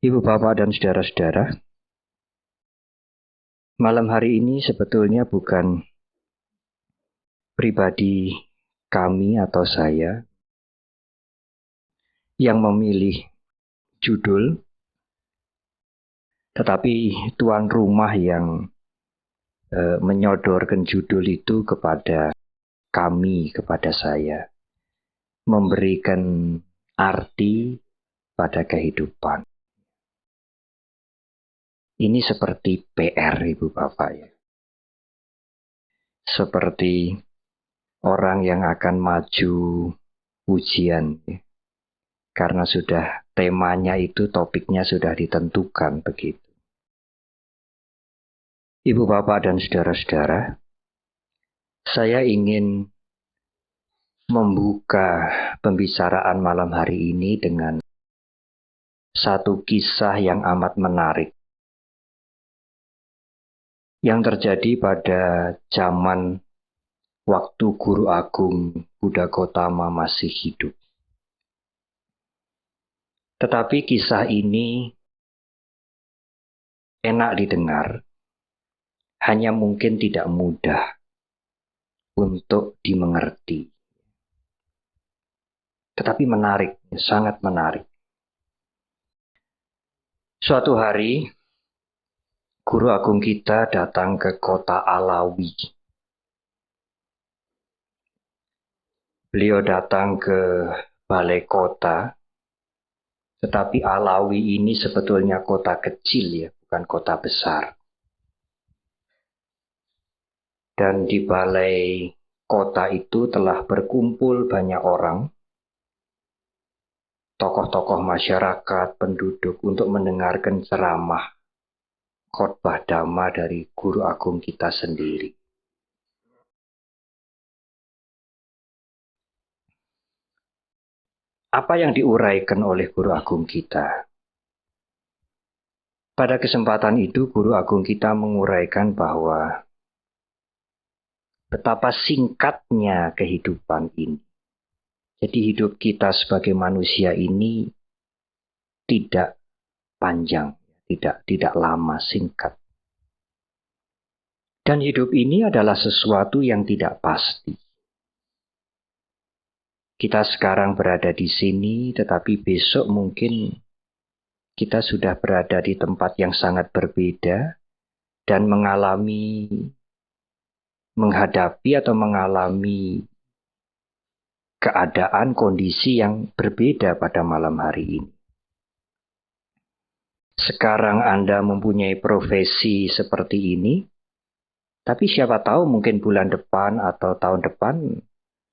Ibu, bapak, dan saudara-saudara, malam hari ini sebetulnya bukan pribadi kami atau saya yang memilih judul, tetapi tuan rumah yang menyodorkan judul itu kepada kami, kepada saya, memberikan arti pada kehidupan. Ini seperti PR, Ibu Bapak, ya. Seperti orang yang akan maju ujian, ya. Karena sudah temanya itu, topiknya sudah ditentukan begitu. Ibu, bapak, dan saudara-saudara, saya ingin membuka pembicaraan malam hari ini dengan satu kisah yang amat menarik yang terjadi pada zaman waktu Guru Agung Buddha Gautama masih hidup. Tetapi kisah ini enak didengar, hanya mungkin tidak mudah untuk dimengerti. Tetapi menarik, sangat menarik. Suatu hari, Guru Agung kita datang ke kota Alawi. Beliau datang ke balai kota, tetapi Alawi ini sebetulnya kota kecil, ya, bukan kota besar. Dan di balai kota itu telah berkumpul banyak orang, tokoh-tokoh masyarakat, penduduk, untuk mendengarkan ceramah khotbah dhamma dari Guru Agung kita sendiri. Apa yang diuraikan oleh Guru Agung kita? Pada kesempatan itu, Guru Agung kita menguraikan bahwa betapa singkatnya kehidupan ini. Jadi hidup kita sebagai manusia ini tidak panjang, tidak lama, singkat. Dan hidup ini adalah sesuatu yang tidak pasti. Kita sekarang berada di sini, tetapi besok mungkin kita sudah berada di tempat yang sangat berbeda dan menghadapi atau mengalami keadaan, kondisi yang berbeda pada malam hari ini. Sekarang Anda mempunyai profesi seperti ini, tapi siapa tahu mungkin bulan depan atau tahun depan,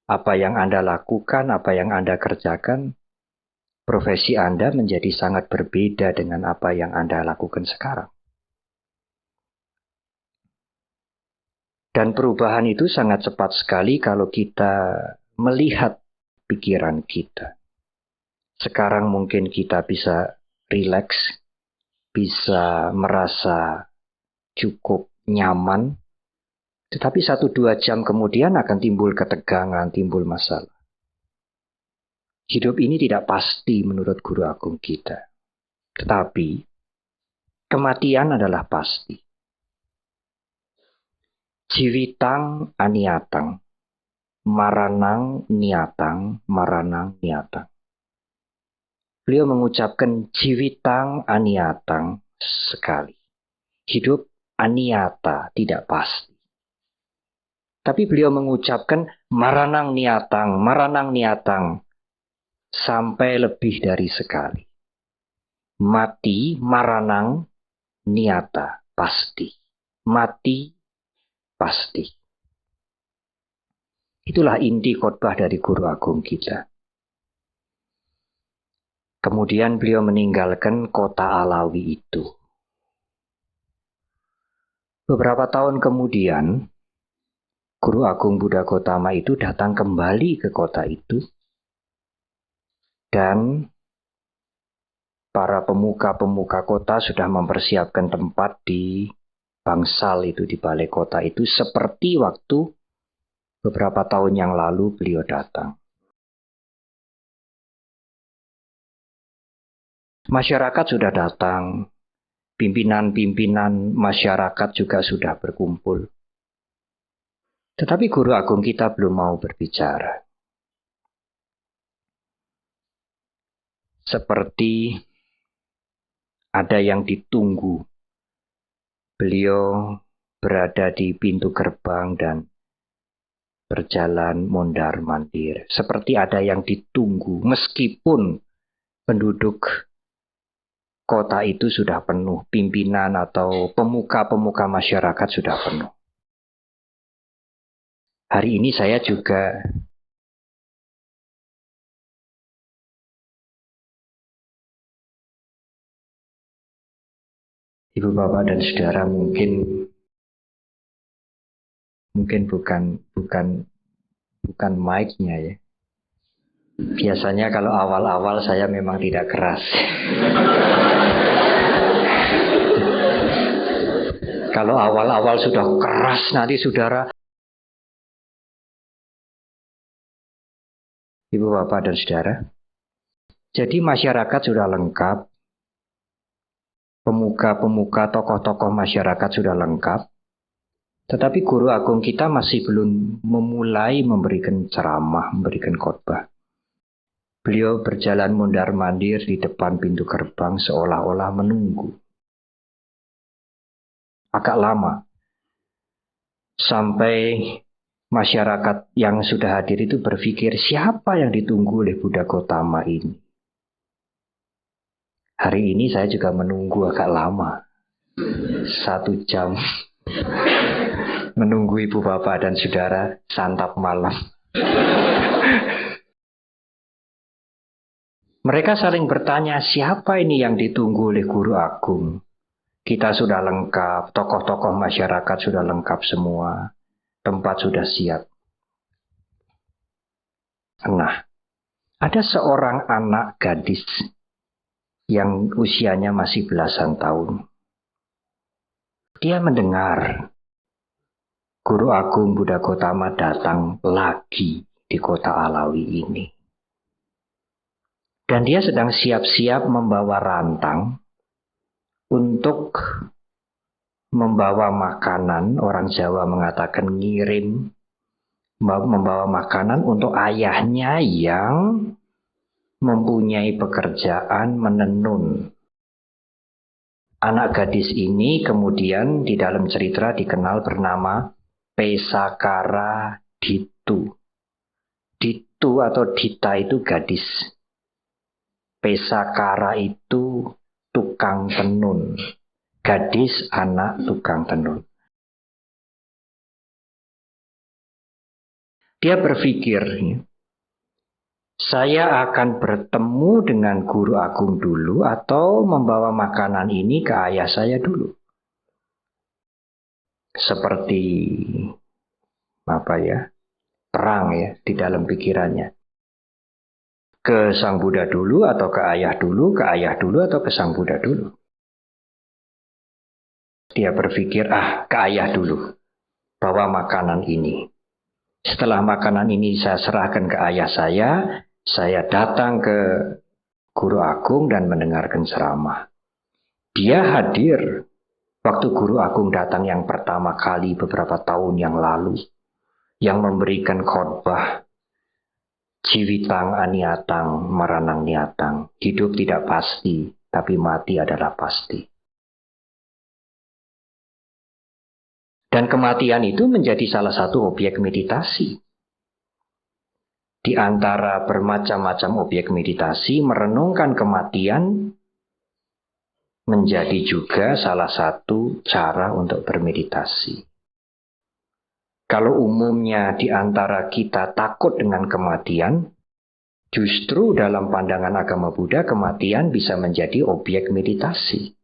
apa yang Anda lakukan, apa yang Anda kerjakan, profesi Anda menjadi sangat berbeda dengan apa yang Anda lakukan sekarang. Dan perubahan itu sangat cepat sekali kalau kita melihat pikiran kita. Sekarang mungkin kita bisa rileks, bisa merasa cukup nyaman, tetapi 1-2 jam kemudian akan timbul ketegangan, timbul masalah. Hidup ini tidak pasti menurut Guru Agung kita. Tetapi kematian adalah pasti. Jiwitang aniatang, maranang niatang, maranang niatang. Beliau mengucapkan jiwitang aniatang sekali. Hidup aniata, tidak pasti. Tapi beliau mengucapkan maranang niatang sampai lebih dari sekali. Mati, maranang, niata, pasti. Mati, pasti. Itulah inti khotbah dari Guru Agung kita. Kemudian beliau meninggalkan kota Alawi itu. Beberapa tahun kemudian, Guru Agung Buddha Gautama itu datang kembali ke kota itu. Dan para pemuka-pemuka kota sudah mempersiapkan tempat di bangsal itu, di balai kota itu, seperti waktu beberapa tahun yang lalu beliau datang. Masyarakat sudah datang, pimpinan-pimpinan masyarakat juga sudah berkumpul. Tetapi guru agung kita belum mau berbicara. Seperti ada yang ditunggu. Beliau berada di pintu gerbang dan berjalan mondar-mandir. Seperti ada yang ditunggu, meskipun penduduk kota itu sudah penuh, pimpinan atau pemuka-pemuka masyarakat sudah penuh. Hari ini saya juga Ibu, Bapak, dan Saudara mungkin bukan mic-nya ya. Biasanya kalau awal-awal saya memang tidak keras. Kalau awal-awal sudah keras, nanti saudara. Ibu, Bapak, dan Saudara. Jadi masyarakat sudah lengkap. Pemuka-pemuka, tokoh-tokoh masyarakat sudah lengkap. Tetapi guru agung kita masih belum memulai memberikan ceramah, memberikan khotbah. Beliau berjalan mondar-mandir di depan pintu gerbang seolah-olah menunggu. Agak lama. Sampai masyarakat yang sudah hadir itu berpikir, siapa yang ditunggu oleh Buddha Gautama ini? Hari ini saya juga menunggu agak lama. 1 jam. Menunggu Ibu, Bapak, dan Saudara santap malam. Mereka saling bertanya, siapa ini yang ditunggu oleh guru agung? Kita sudah lengkap, tokoh-tokoh masyarakat sudah lengkap semua. Tempat sudah siap. Nah, ada seorang anak gadis yang usianya masih belasan tahun. Dia mendengar Guru Agung Buddha Gautama datang lagi di kota Alawi ini. Dan dia sedang siap-siap membawa rantang untuk membawa makanan. Orang Jawa mengatakan ngirim, membawa makanan untuk ayahnya yang mempunyai pekerjaan menenun. Anak gadis ini kemudian di dalam cerita dikenal bernama Pesakara Ditu. Ditu atau Dita itu gadis. Pesakara itu tukang tenun. Gadis anak tukang tenun. Dia berpikir, saya akan bertemu dengan guru agung dulu atau membawa makanan ini ke ayah saya dulu. Seperti perang ya di dalam pikirannya. Ke Sang Buddha dulu atau ke ayah dulu atau ke Sang Buddha dulu. Dia berpikir, ke ayah dulu. Bawa makanan ini. Setelah makanan ini saya serahkan ke ayah saya datang ke Guru Agung dan mendengarkan ceramah. Dia hadir waktu Guru Agung datang yang pertama kali beberapa tahun yang lalu. Yang memberikan khotbah. Jiwitang aniatang maranang niatang. Hidup tidak pasti, tapi mati adalah pasti. Dan kematian itu menjadi salah satu objek meditasi. Di antara bermacam-macam objek meditasi, merenungkan kematian menjadi juga salah satu cara untuk bermeditasi. Kalau umumnya di antara kita takut dengan kematian, justru dalam pandangan agama Buddha, kematian bisa menjadi objek meditasi.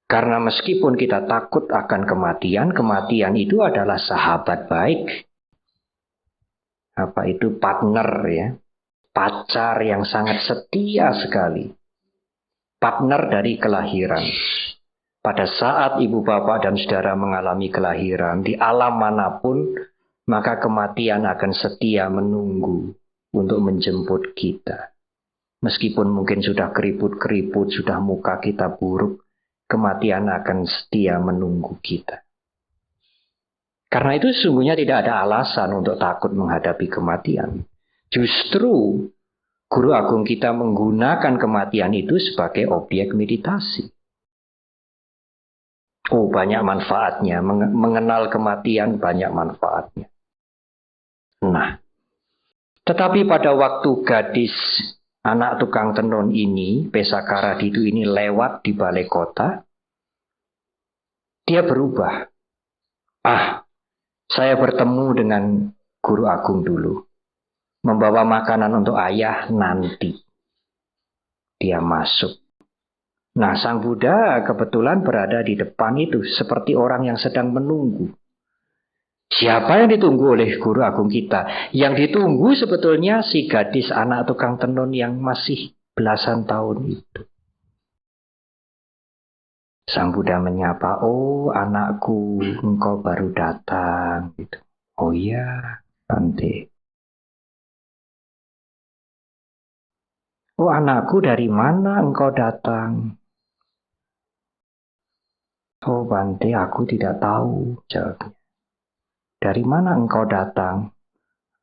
Karena meskipun kita takut akan kematian, kematian itu adalah sahabat baik. Itu partner ya. Pacar yang sangat setia sekali. Partner dari kelahiran. Pada saat ibu bapak dan saudara mengalami kelahiran di alam manapun, maka kematian akan setia menunggu untuk menjemput kita. Meskipun mungkin sudah keriput-keriput, sudah muka kita buruk, kematian akan setia menunggu kita. Karena itu sesungguhnya tidak ada alasan untuk takut menghadapi kematian. Justru guru agung kita menggunakan kematian itu sebagai objek meditasi. Oh, banyak manfaatnya. Mengenal kematian banyak manfaatnya. Nah, tetapi pada waktu gadis anak tukang tenun ini, Pesakara Ditu ini lewat di balai kota, dia berubah. Saya bertemu dengan guru agung dulu. Membawa makanan untuk ayah nanti. Dia masuk. Nah, Sang Buddha kebetulan berada di depan itu, seperti orang yang sedang menunggu. Siapa yang ditunggu oleh guru agung kita? Yang ditunggu sebetulnya si gadis anak tukang tenun yang masih belasan tahun itu. Sang Buddha menyapa, oh anakku, engkau baru datang. Gitu. Oh iya, Bante. Oh anakku, dari mana engkau datang? Oh Bante, aku tidak tahu, jawabnya. Dari mana engkau datang?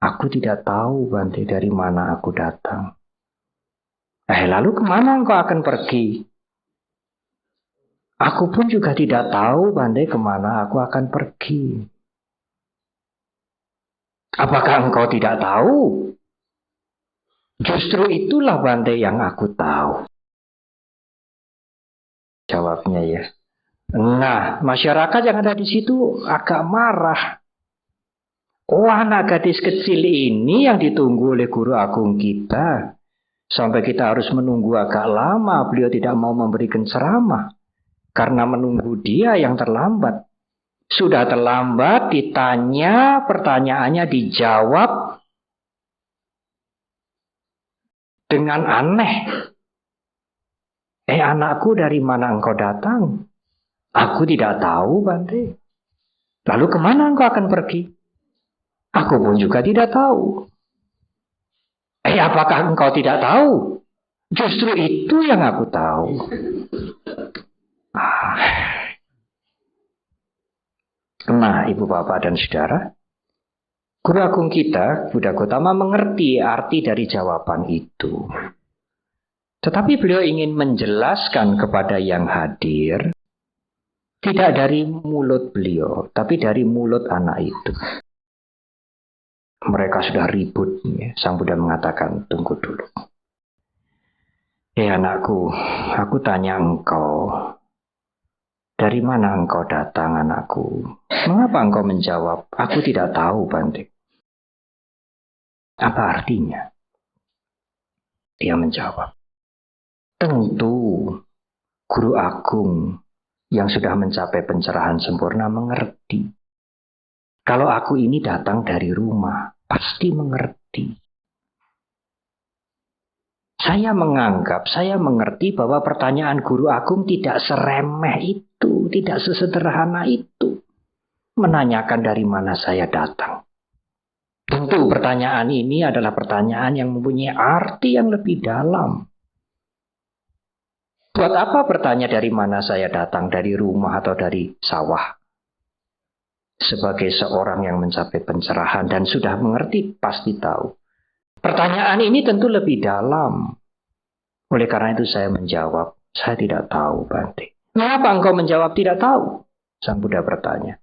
Aku tidak tahu, Bante, dari mana aku datang. Lalu kemana engkau akan pergi? Aku pun juga tidak tahu, Bante, kemana aku akan pergi. Apakah engkau tidak tahu? Justru itulah, Bante, yang aku tahu. Jawabnya ya. Nah, masyarakat yang ada di situ agak marah. Oh, anak gadis kecil ini yang ditunggu oleh guru agung kita. Sampai kita harus menunggu agak lama, beliau tidak mau memberikan ceramah. Karena menunggu dia yang terlambat. Sudah terlambat, ditanya, pertanyaannya dijawab dengan aneh. Anakku, dari mana engkau datang? Aku tidak tahu, Bante. Lalu kemana engkau akan pergi? Aku pun juga tidak tahu. Apakah engkau tidak tahu? Justru itu yang aku tahu. Nah, ibu bapak dan saudara, guru agung kita, Buddha Gautama, mengerti arti dari jawaban itu. Tetapi beliau ingin menjelaskan kepada yang hadir, tidak dari mulut beliau, tapi dari mulut anak itu. Mereka sudah ribut. Sang Buddha mengatakan, tunggu dulu. Anakku, aku tanya engkau, dari mana engkau datang, anakku? Mengapa engkau menjawab, aku tidak tahu, Bante? Apa artinya? Dia menjawab, tentu guru agung yang sudah mencapai pencerahan sempurna mengerti. Kalau aku ini datang dari rumah, pasti mengerti. Saya mengerti bahwa pertanyaan guru agung tidak seremeh itu, tidak sesederhana itu. Menanyakan dari mana saya datang. Tentu pertanyaan ini adalah pertanyaan yang mempunyai arti yang lebih dalam. Buat apa bertanya dari mana saya datang, dari rumah atau dari sawah? Sebagai seorang yang mencapai pencerahan dan sudah mengerti, pasti tahu. Pertanyaan ini tentu lebih dalam. Oleh karena itu saya menjawab, saya tidak tahu, Bante. Mengapa engkau menjawab tidak tahu? Sang Buddha bertanya.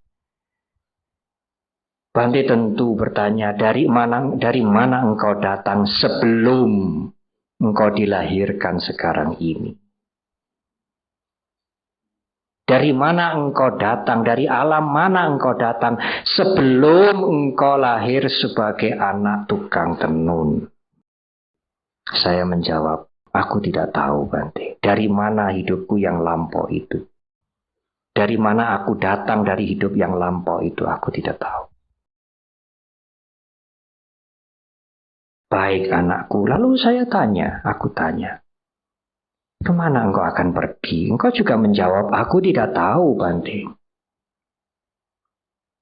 Bante tentu bertanya, dari mana engkau datang sebelum engkau dilahirkan sekarang ini? Dari mana engkau datang, dari alam mana engkau datang sebelum engkau lahir sebagai anak tukang tenun? Saya menjawab, aku tidak tahu, Bante. Dari mana hidupku yang lampau itu? Dari mana aku datang dari hidup yang lampau itu, aku tidak tahu. Baik anakku, lalu aku tanya. Kemana engkau akan pergi? Engkau juga menjawab, aku tidak tahu, Bante.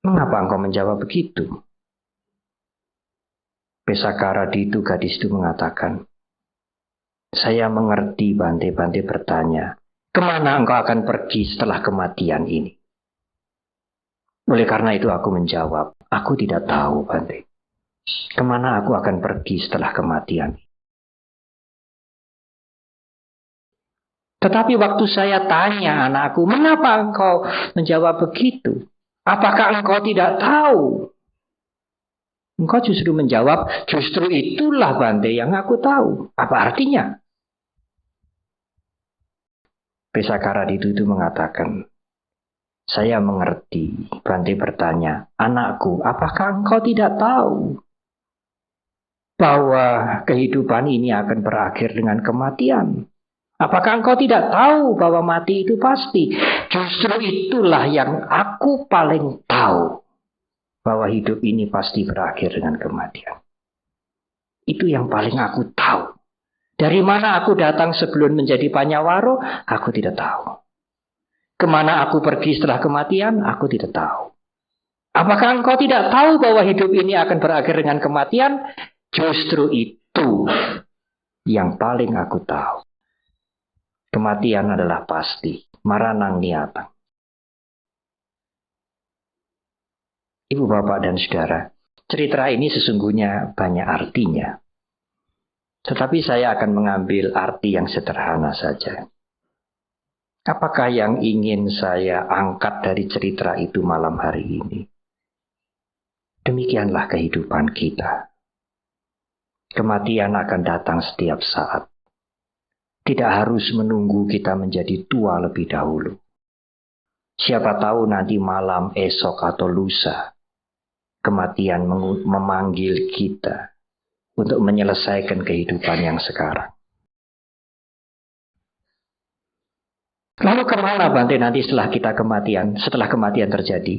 Mengapa engkau menjawab begitu? Pesakara Ditu, gadis itu mengatakan, Saya mengerti, Bante. Bante bertanya, kemana engkau akan pergi setelah kematian ini? Oleh karena itu aku menjawab, aku tidak tahu, Bante. Kemana aku akan pergi setelah kematian? Tetapi waktu saya tanya anakku, mengapa engkau menjawab begitu? Apakah engkau tidak tahu? Engkau justru menjawab, justru itulah Bante yang aku tahu. Apa artinya? Pesakara itu mengatakan, saya mengerti. Bante bertanya, anakku, apakah engkau tidak tahu bahwa kehidupan ini akan berakhir dengan kematian? Apakah engkau tidak tahu bahwa mati itu pasti? Justru itulah yang aku paling tahu, bahwa hidup ini pasti berakhir dengan kematian. Itu yang paling aku tahu. Dari mana aku datang sebelum menjadi Panyawaro, aku tidak tahu. Kemana aku pergi setelah kematian, aku tidak tahu. Apakah engkau tidak tahu bahwa hidup ini akan berakhir dengan kematian? Justru itu yang paling aku tahu. Kematian adalah pasti. Maranang niatang. Ibu, bapak, dan saudara, cerita ini sesungguhnya banyak artinya. Tetapi saya akan mengambil arti yang sederhana saja. Apakah yang ingin saya angkat dari cerita itu malam hari ini? Demikianlah kehidupan kita. Kematian akan datang setiap saat. Tidak harus menunggu kita menjadi tua lebih dahulu. Siapa tahu nanti malam, esok, atau lusa, kematian memanggil kita untuk menyelesaikan kehidupan yang sekarang. Lalu kemana Bante nanti setelah kematian terjadi?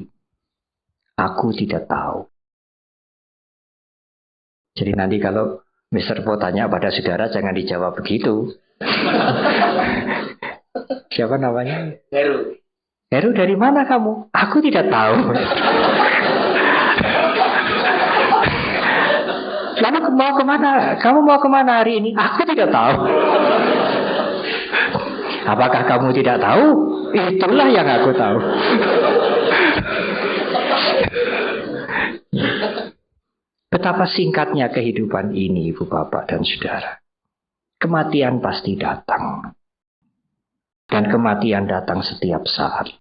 Aku tidak tahu. Jadi nanti kalau Mr. Po tanya pada saudara, jangan dijawab begitu. Siapa namanya? Heru. Heru, dari mana kamu? Aku tidak tahu. Lalu mau kemana? Kamu mau kemana hari ini? Aku tidak tahu. Apakah kamu tidak tahu? Itulah yang aku tahu. Betapa singkatnya kehidupan ini, Ibu, Bapak, dan Saudara. Kematian pasti datang. Dan kematian datang setiap saat.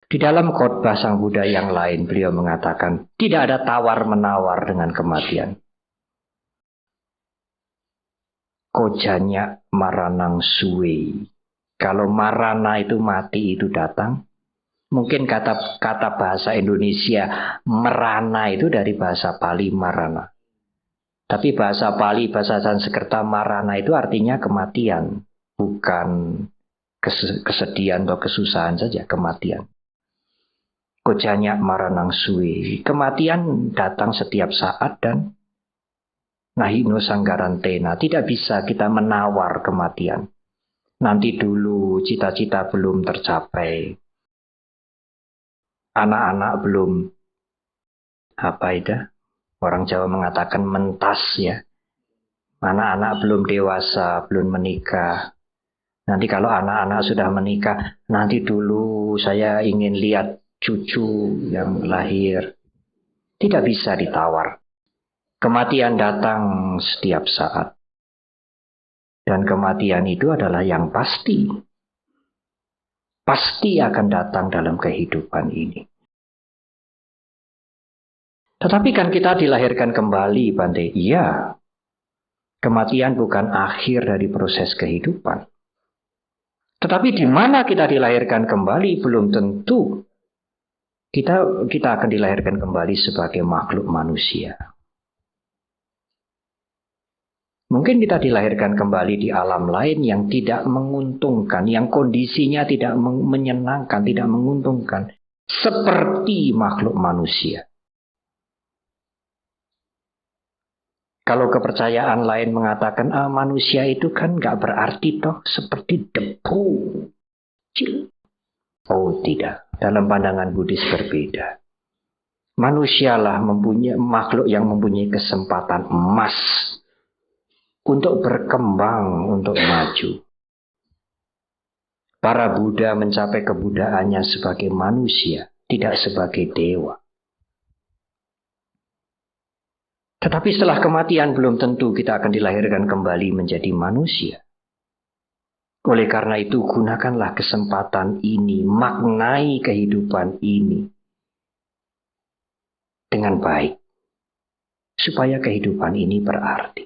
Di dalam khotbah Sang Buddha yang lain, beliau mengatakan, tidak ada tawar-menawar dengan kematian. Kojanya maranang suwe. Kalau marana itu mati, itu datang. Mungkin kata bahasa Indonesia merana itu dari bahasa Pali marana. Tapi bahasa Pali, bahasa Sanskerta marana itu artinya kematian. Bukan kesedihan atau kesusahan saja, kematian. Kojanya maranang suwe. Kematian datang setiap saat dan nahino sanggarantena. Tidak bisa kita menawar kematian. Nanti dulu cita-cita belum tercapai. Anak-anak belum, orang Jawa mengatakan mentas ya. Anak-anak belum dewasa, belum menikah. Nanti kalau anak-anak sudah menikah, nanti dulu saya ingin lihat cucu yang lahir. Tidak bisa ditawar. Kematian datang setiap saat. Dan kematian itu adalah yang pasti. Pasti akan datang dalam kehidupan ini. Tetapi kan kita dilahirkan kembali, Bante. Iya. Kematian bukan akhir dari proses kehidupan. Tetapi di mana kita dilahirkan kembali belum tentu. Kita akan dilahirkan kembali sebagai makhluk manusia. Mungkin kita dilahirkan kembali di alam lain yang tidak menguntungkan, yang kondisinya tidak menyenangkan, tidak menguntungkan. Seperti makhluk manusia. Kalau kepercayaan lain mengatakan, manusia itu kan gak berarti toh, seperti debu. Oh tidak, dalam pandangan Buddhis berbeda. Manusialah mempunyai makhluk yang mempunyai kesempatan emas untuk berkembang, untuk maju. Para Buddha mencapai kebuddhaannya sebagai manusia, tidak sebagai dewa. Tetapi setelah kematian belum tentu kita akan dilahirkan kembali menjadi manusia. Oleh karena itu, gunakanlah kesempatan ini, maknai kehidupan ini dengan baik, supaya kehidupan ini berarti.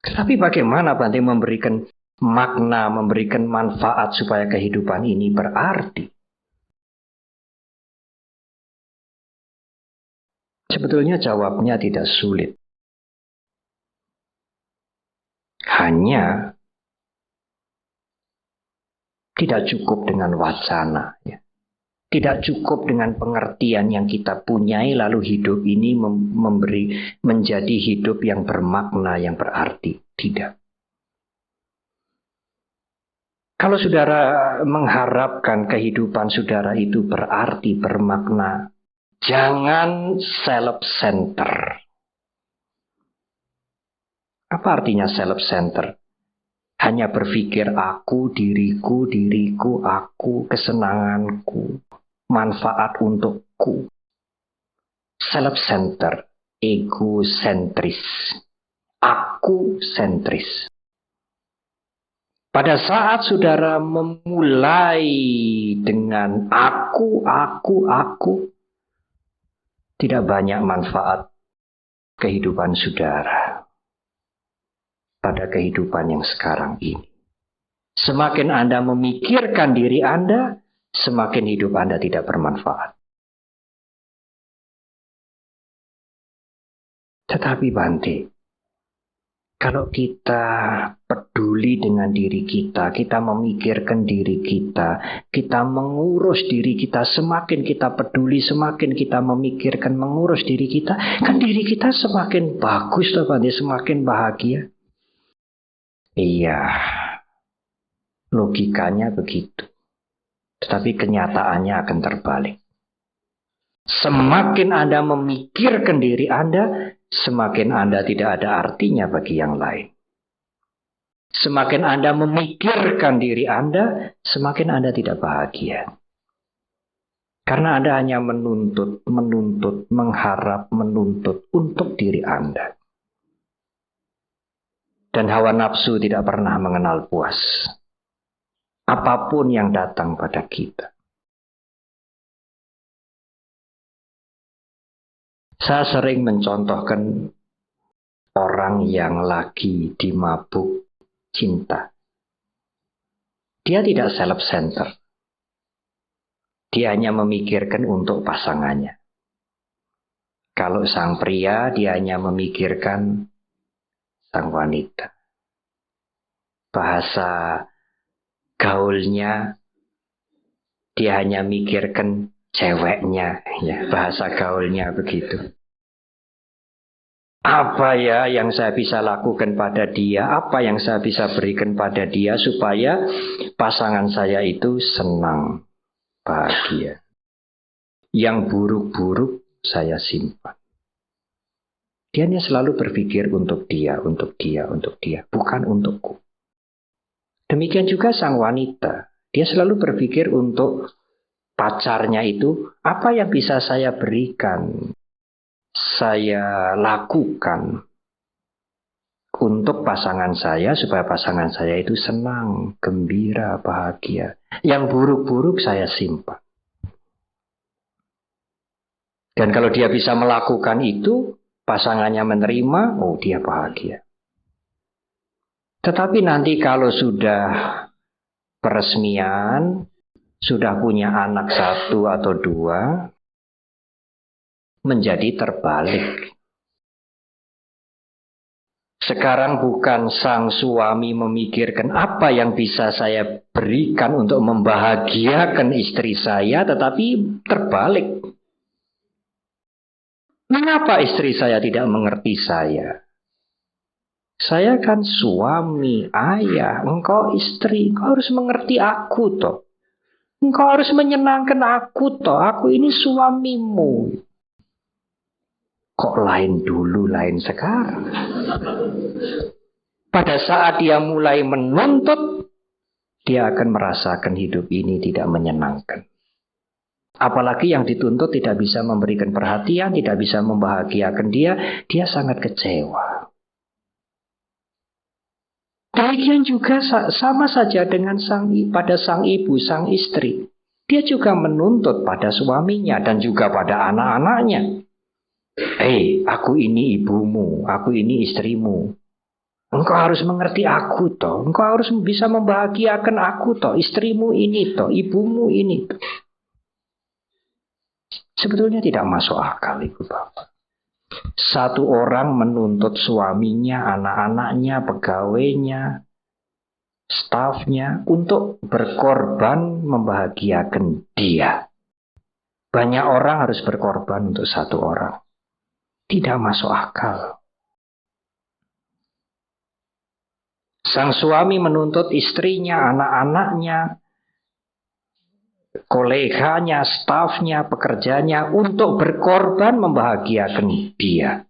Tetapi bagaimana Bante memberikan makna, memberikan manfaat supaya kehidupan ini berarti? Sebetulnya jawabnya tidak sulit. Hanya tidak cukup dengan wacana. Ya. Tidak cukup dengan pengertian yang kita punyai lalu hidup ini menjadi hidup yang bermakna, yang berarti. Tidak. Kalau saudara mengharapkan kehidupan saudara itu berarti, bermakna, jangan self-center. Apa artinya self-center? Hanya berpikir aku, diriku, aku, kesenanganku, manfaat untukku. Self-center, egosentris, aku sentris. Pada saat saudara memulai dengan aku, tidak banyak manfaat kehidupan saudara pada kehidupan yang sekarang ini. Semakin Anda memikirkan diri Anda, semakin hidup Anda tidak bermanfaat. Tetapi Bante, kalau kita peduli dengan diri kita, kita memikirkan diri kita, kita mengurus diri kita, semakin kita peduli, semakin kita memikirkan mengurus diri kita, kan diri kita semakin bagus loh Bante, semakin bahagia. Iya, logikanya begitu. Tetapi kenyataannya akan terbalik. Semakin Anda memikirkan diri Anda, semakin Anda tidak ada artinya bagi yang lain. Semakin Anda memikirkan diri Anda, semakin Anda tidak bahagia. Karena Anda hanya menuntut, mengharap, menuntut untuk diri Anda. Dan hawa nafsu tidak pernah mengenal puas. Apapun yang datang pada kita. Saya sering mencontohkan orang yang lagi dimabuk cinta. Dia tidak self-center. Dia hanya memikirkan untuk pasangannya. Kalau sang pria, dia hanya memikirkan sang wanita. Bahasa gaulnya, dia hanya mikirkan ceweknya. Ya, bahasa gaulnya begitu. Apa ya yang saya bisa lakukan pada dia? Apa yang saya bisa berikan pada dia supaya pasangan saya itu senang, bahagia. Yang buruk-buruk saya simpan. Dia hanya selalu berpikir untuk dia, bukan untukku. Demikian juga sang wanita. Dia selalu berpikir untuk pacarnya itu, apa yang bisa saya berikan, saya lakukan untuk pasangan saya, supaya pasangan saya itu senang, gembira, bahagia. Yang buruk-buruk saya simpan. Dan kalau dia bisa melakukan itu, pasangannya menerima, oh dia bahagia. Tetapi nanti kalau sudah peresmian, sudah punya anak 1 atau 2, menjadi terbalik. Sekarang bukan sang suami memikirkan apa yang bisa saya berikan untuk membahagiakan istri saya, tetapi terbalik. Mengapa istri saya tidak mengerti saya? Saya kan suami, ayah, engkau istri, engkau harus mengerti aku toh. Engkau harus menyenangkan aku toh, aku ini suamimu. Kok lain dulu, lain sekarang? Pada saat dia mulai menuntut, dia akan merasakan hidup ini tidak menyenangkan. Apalagi yang dituntut tidak bisa memberikan perhatian, tidak bisa membahagiakan dia sangat kecewa. Demikian juga sama saja dengan pada sang ibu, sang istri. Dia juga menuntut pada suaminya dan juga pada anak-anaknya. Hei, aku ini ibumu, aku ini istrimu. Engkau harus mengerti aku toh. Engkau harus bisa membahagiakan aku toh. Istrimu ini toh, ibumu ini toh. Sebetulnya tidak masuk akal, Ibu Bapak. Satu orang menuntut suaminya, anak-anaknya, pegawainya, stafnya untuk berkorban membahagiakan dia. Banyak orang harus berkorban untuk satu orang. Tidak masuk akal. Sang suami menuntut istrinya, anak-anaknya, koleganya, stafnya, pekerjanya untuk berkorban membahagiakan dia.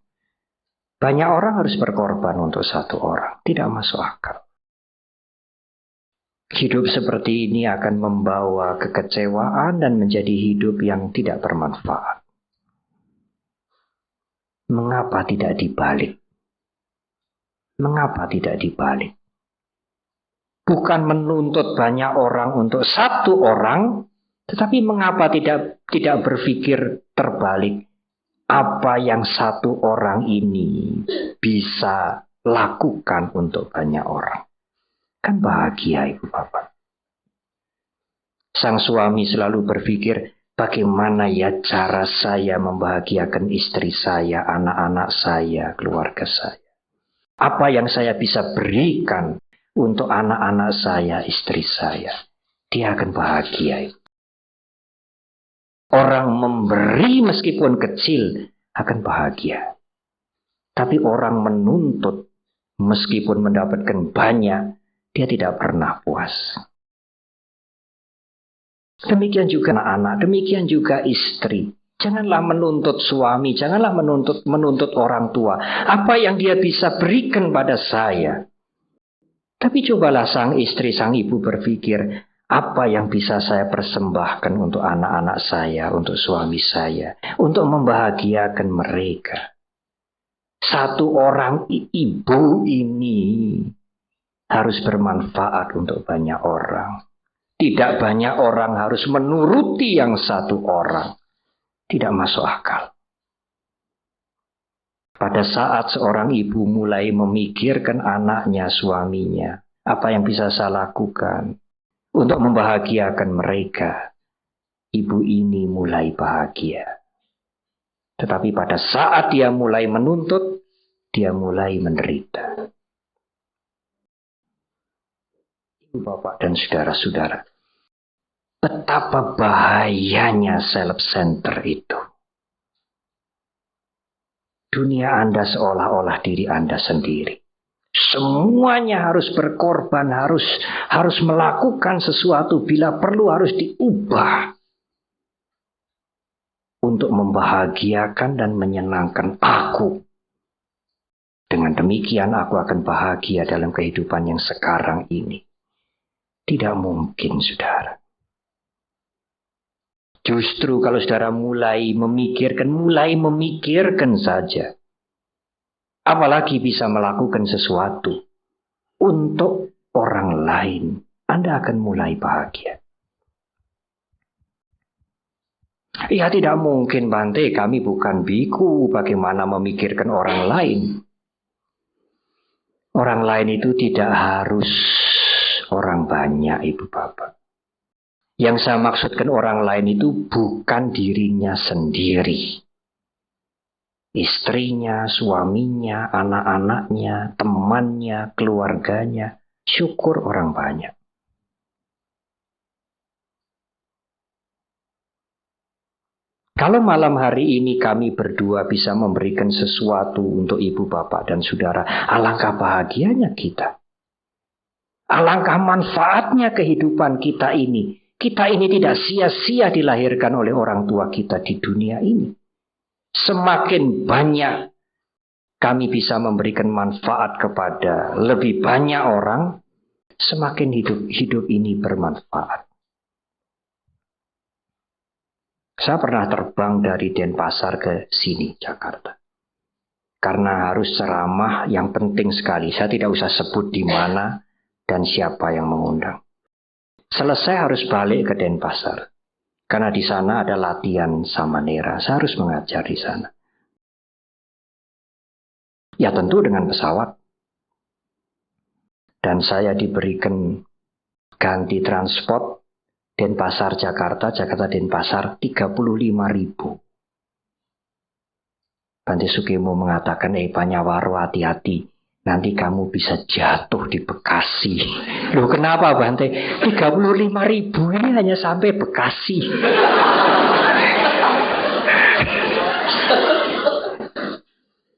Banyak orang harus berkorban untuk satu orang. Tidak masuk akal. Hidup seperti ini akan membawa kekecewaan dan menjadi hidup yang tidak bermanfaat. Mengapa tidak dibalik? Mengapa tidak dibalik? Bukan menuntut banyak orang untuk satu orang, tetapi mengapa tidak berpikir terbalik? Apa yang satu orang ini bisa lakukan untuk banyak orang? Kan bahagia, Ibu Bapak. Sang suami selalu berpikir, bagaimana ya cara saya membahagiakan istri saya, anak-anak saya, keluarga saya? Apa yang saya bisa berikan untuk anak-anak saya, istri saya? Dia akan bahagia. Orang memberi meskipun kecil akan bahagia. Tapi orang menuntut meskipun mendapatkan banyak, dia tidak pernah puas. Demikian juga anak-anak, demikian juga istri. Janganlah menuntut suami, janganlah menuntut orang tua. Apa yang dia bisa berikan pada saya. Tapi cobalah sang istri, sang ibu berpikir, apa yang bisa saya persembahkan untuk anak-anak saya, untuk suami saya, untuk membahagiakan mereka. Satu orang ibu ini harus bermanfaat untuk banyak orang. Tidak banyak orang harus menuruti yang satu orang. Tidak masuk akal. Pada saat seorang ibu mulai memikirkan anaknya, suaminya, apa yang bisa saya lakukan untuk membahagiakan mereka, ibu ini mulai bahagia. Tetapi pada saat dia mulai menuntut, dia mulai menderita. Ibu bapak dan saudara-saudara, betapa bahayanya self-center itu. Dunia Anda seolah-olah diri Anda sendiri. Semuanya harus berkorban, harus melakukan sesuatu, bila perlu harus diubah untuk membahagiakan dan menyenangkan aku. Dengan demikian aku akan bahagia dalam kehidupan yang sekarang ini. Tidak mungkin, saudara. Justru kalau saudara mulai memikirkan saja. Apalagi bisa melakukan sesuatu untuk orang lain, Anda akan mulai bahagia. Ya tidak mungkin, Bante, kami bukan biku, bagaimana memikirkan orang lain. Orang lain itu tidak harus orang banyak, Ibu Bapak. Yang saya maksudkan orang lain itu bukan dirinya sendiri. Istrinya, suaminya, anak-anaknya, temannya, keluarganya. Syukur orang banyak. Kalau malam hari ini kami berdua bisa memberikan sesuatu untuk ibu, bapak, dan saudara, alangkah bahagianya kita. Alangkah manfaatnya kehidupan kita ini. Kita ini tidak sia-sia dilahirkan oleh orang tua kita di dunia ini. Semakin banyak kami bisa memberikan manfaat kepada lebih banyak orang, semakin hidup ini bermanfaat. Saya pernah terbang dari Denpasar ke sini, Jakarta. Karena harus ceramah yang penting sekali. Saya tidak usah sebut di mana dan siapa yang mengundang. Selesai harus balik ke Denpasar. Karena di sana ada latihan Samanera. Saya harus mengajar di sana. Ya tentu dengan pesawat. Dan saya diberikan ganti transport Denpasar Jakarta, Jakarta Denpasar 35.000. Bante Sukimo mengatakan, Panyawaro hati-hati. Nanti kamu bisa jatuh di Bekasi. Loh kenapa Bante? 35.000 ini hanya sampai Bekasi.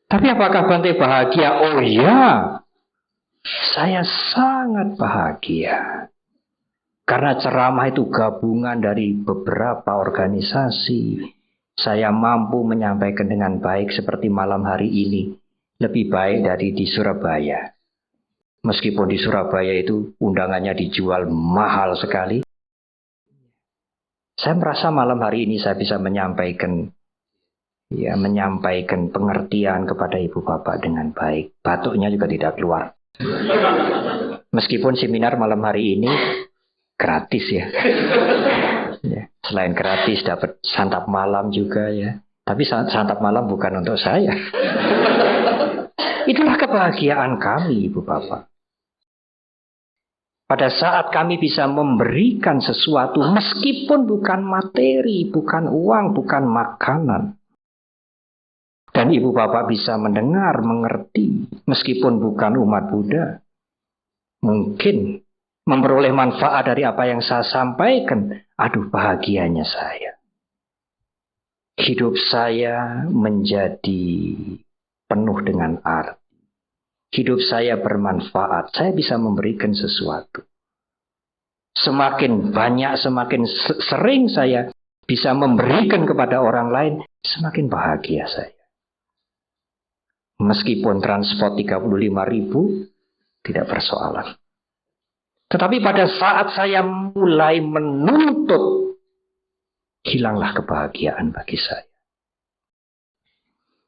Tapi apakah Bante bahagia? Oh ya, saya sangat bahagia. Karena ceramah itu gabungan dari beberapa organisasi. Saya mampu menyampaikan dengan baik seperti malam hari ini. Lebih baik dari di Surabaya. Meskipun di Surabaya itu undangannya dijual mahal sekali. Saya merasa malam hari ini saya bisa menyampaikan pengertian kepada ibu bapak dengan baik. Batuknya juga tidak keluar. Meskipun seminar malam hari ini gratis ya. Selain gratis dapat santap malam juga ya. Tapi santap malam bukan untuk saya. Itulah kebahagiaan kami ibu bapak. Pada saat kami bisa memberikan sesuatu meskipun bukan materi, bukan uang, bukan makanan. Dan ibu bapak bisa mendengar, mengerti, meskipun bukan umat Buddha. Mungkin memperoleh manfaat dari apa yang saya sampaikan. Aduh bahagianya saya. Hidup saya menjadi penuh dengan arti. Hidup saya bermanfaat. Saya bisa memberikan sesuatu. Semakin banyak, semakin sering saya bisa memberikan kepada orang lain, semakin bahagia saya. Meskipun transport 35.000 tidak persoalan. Tetapi pada saat saya mulai menuntut, hilanglah kebahagiaan bagi saya.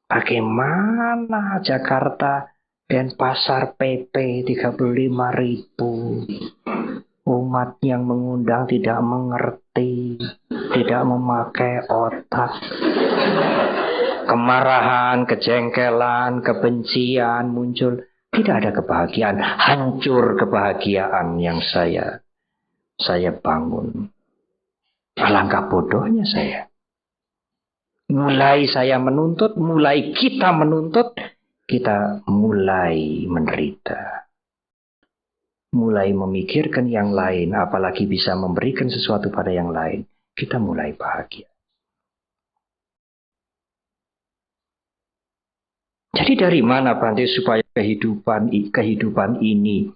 Bagaimana Jakarta Denpasar PP 35.000. Umat yang mengundang tidak mengerti, tidak memakai otak. Kemarahan, kejengkelan, kebencian muncul. Tidak ada kebahagiaan, hancur kebahagiaan yang saya bangun. Alangkah bodohnya saya. Mulai saya menuntut, mulai kita menuntut, kita mulai menderita. Mulai memikirkan yang lain, apalagi bisa memberikan sesuatu pada yang lain, kita mulai bahagia. Jadi dari mana Bante supaya kehidupan ini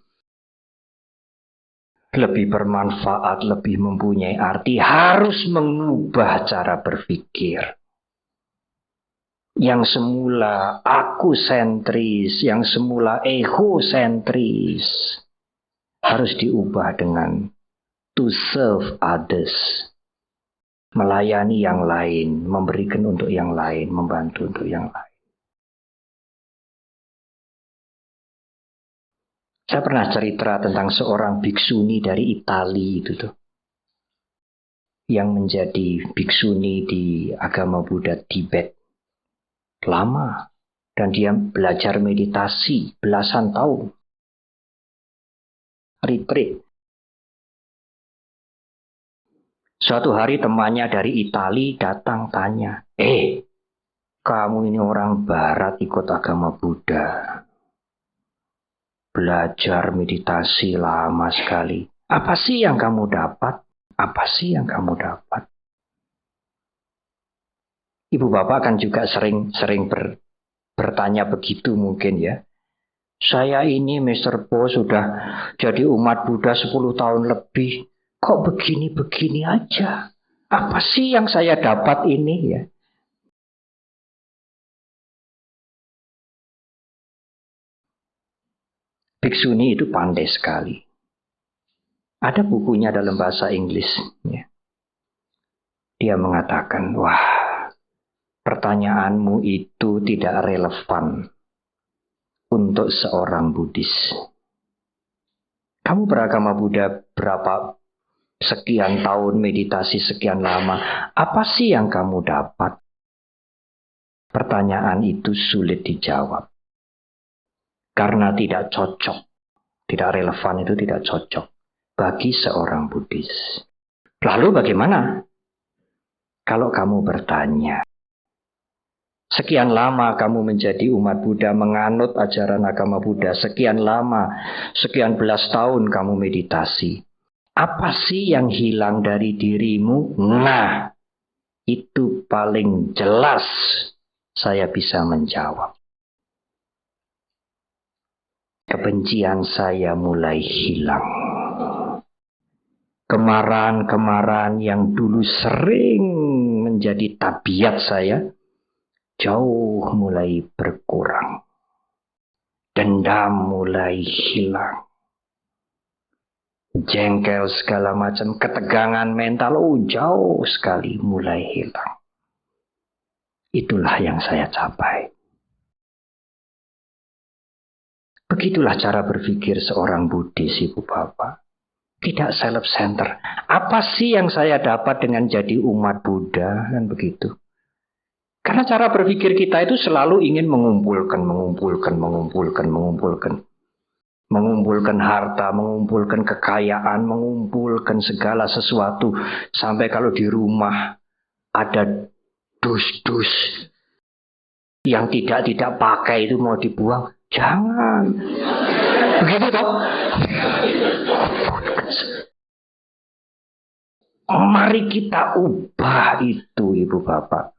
lebih bermanfaat, lebih mempunyai arti, harus mengubah cara berpikir. Yang semula aku sentris, yang semula egosentris, harus diubah dengan to serve others. Melayani yang lain, memberikan untuk yang lain, membantu untuk yang lain. Saya pernah cerita tentang seorang biksuni dari Italia itu tuh. Yang menjadi biksuni di agama Buddha Tibet. Lama. Dan dia belajar meditasi belasan tahun. Retreat. Suatu hari temannya dari Italia datang tanya. Kamu ini orang barat ikut agama Buddha. Belajar meditasi lama sekali. Apa sih yang kamu dapat? Apa sih yang kamu dapat? Ibu bapak kan juga sering bertanya begitu mungkin ya. Saya ini Mr. Po sudah jadi umat Buddha 10 tahun lebih. Kok begini-begini aja? Apa sih yang saya dapat ini ya? Biksuni itu pandai sekali. Ada bukunya dalam bahasa Inggris. Ya. Dia mengatakan, wah, pertanyaanmu itu tidak relevan untuk seorang Buddhis. Kamu beragama Buddha berapa sekian tahun, meditasi sekian lama. Apa sih yang kamu dapat? Pertanyaan itu sulit dijawab. Karena tidak cocok. Tidak relevan itu tidak cocok bagi seorang Buddhis. Lalu bagaimana? Kalau kamu bertanya, sekian lama kamu menjadi umat Buddha, menganut ajaran agama Buddha, sekian lama, sekian belas tahun kamu meditasi. Apa sih yang hilang dari dirimu? Nah, itu paling jelas saya bisa menjawab. Kebencian saya mulai hilang. Kemarahan-kemarahan yang dulu sering menjadi tabiat saya, jauh mulai berkurang. Dendam mulai hilang. Jengkel segala macam, ketegangan mental, jauh sekali mulai hilang. Itulah yang saya capai. Begitulah cara berpikir seorang Buddhis, Ibu Bapak. Tidak self-center. Apa sih yang saya dapat dengan jadi umat Buddha? Kan begitu. Karena cara berpikir kita itu selalu ingin mengumpulkan harta, mengumpulkan kekayaan, mengumpulkan segala sesuatu. Sampai kalau di rumah ada dus-dus yang tidak pakai itu mau dibuang. Jangan. Begitu toh? Mari kita ubah itu, Ibu Bapak.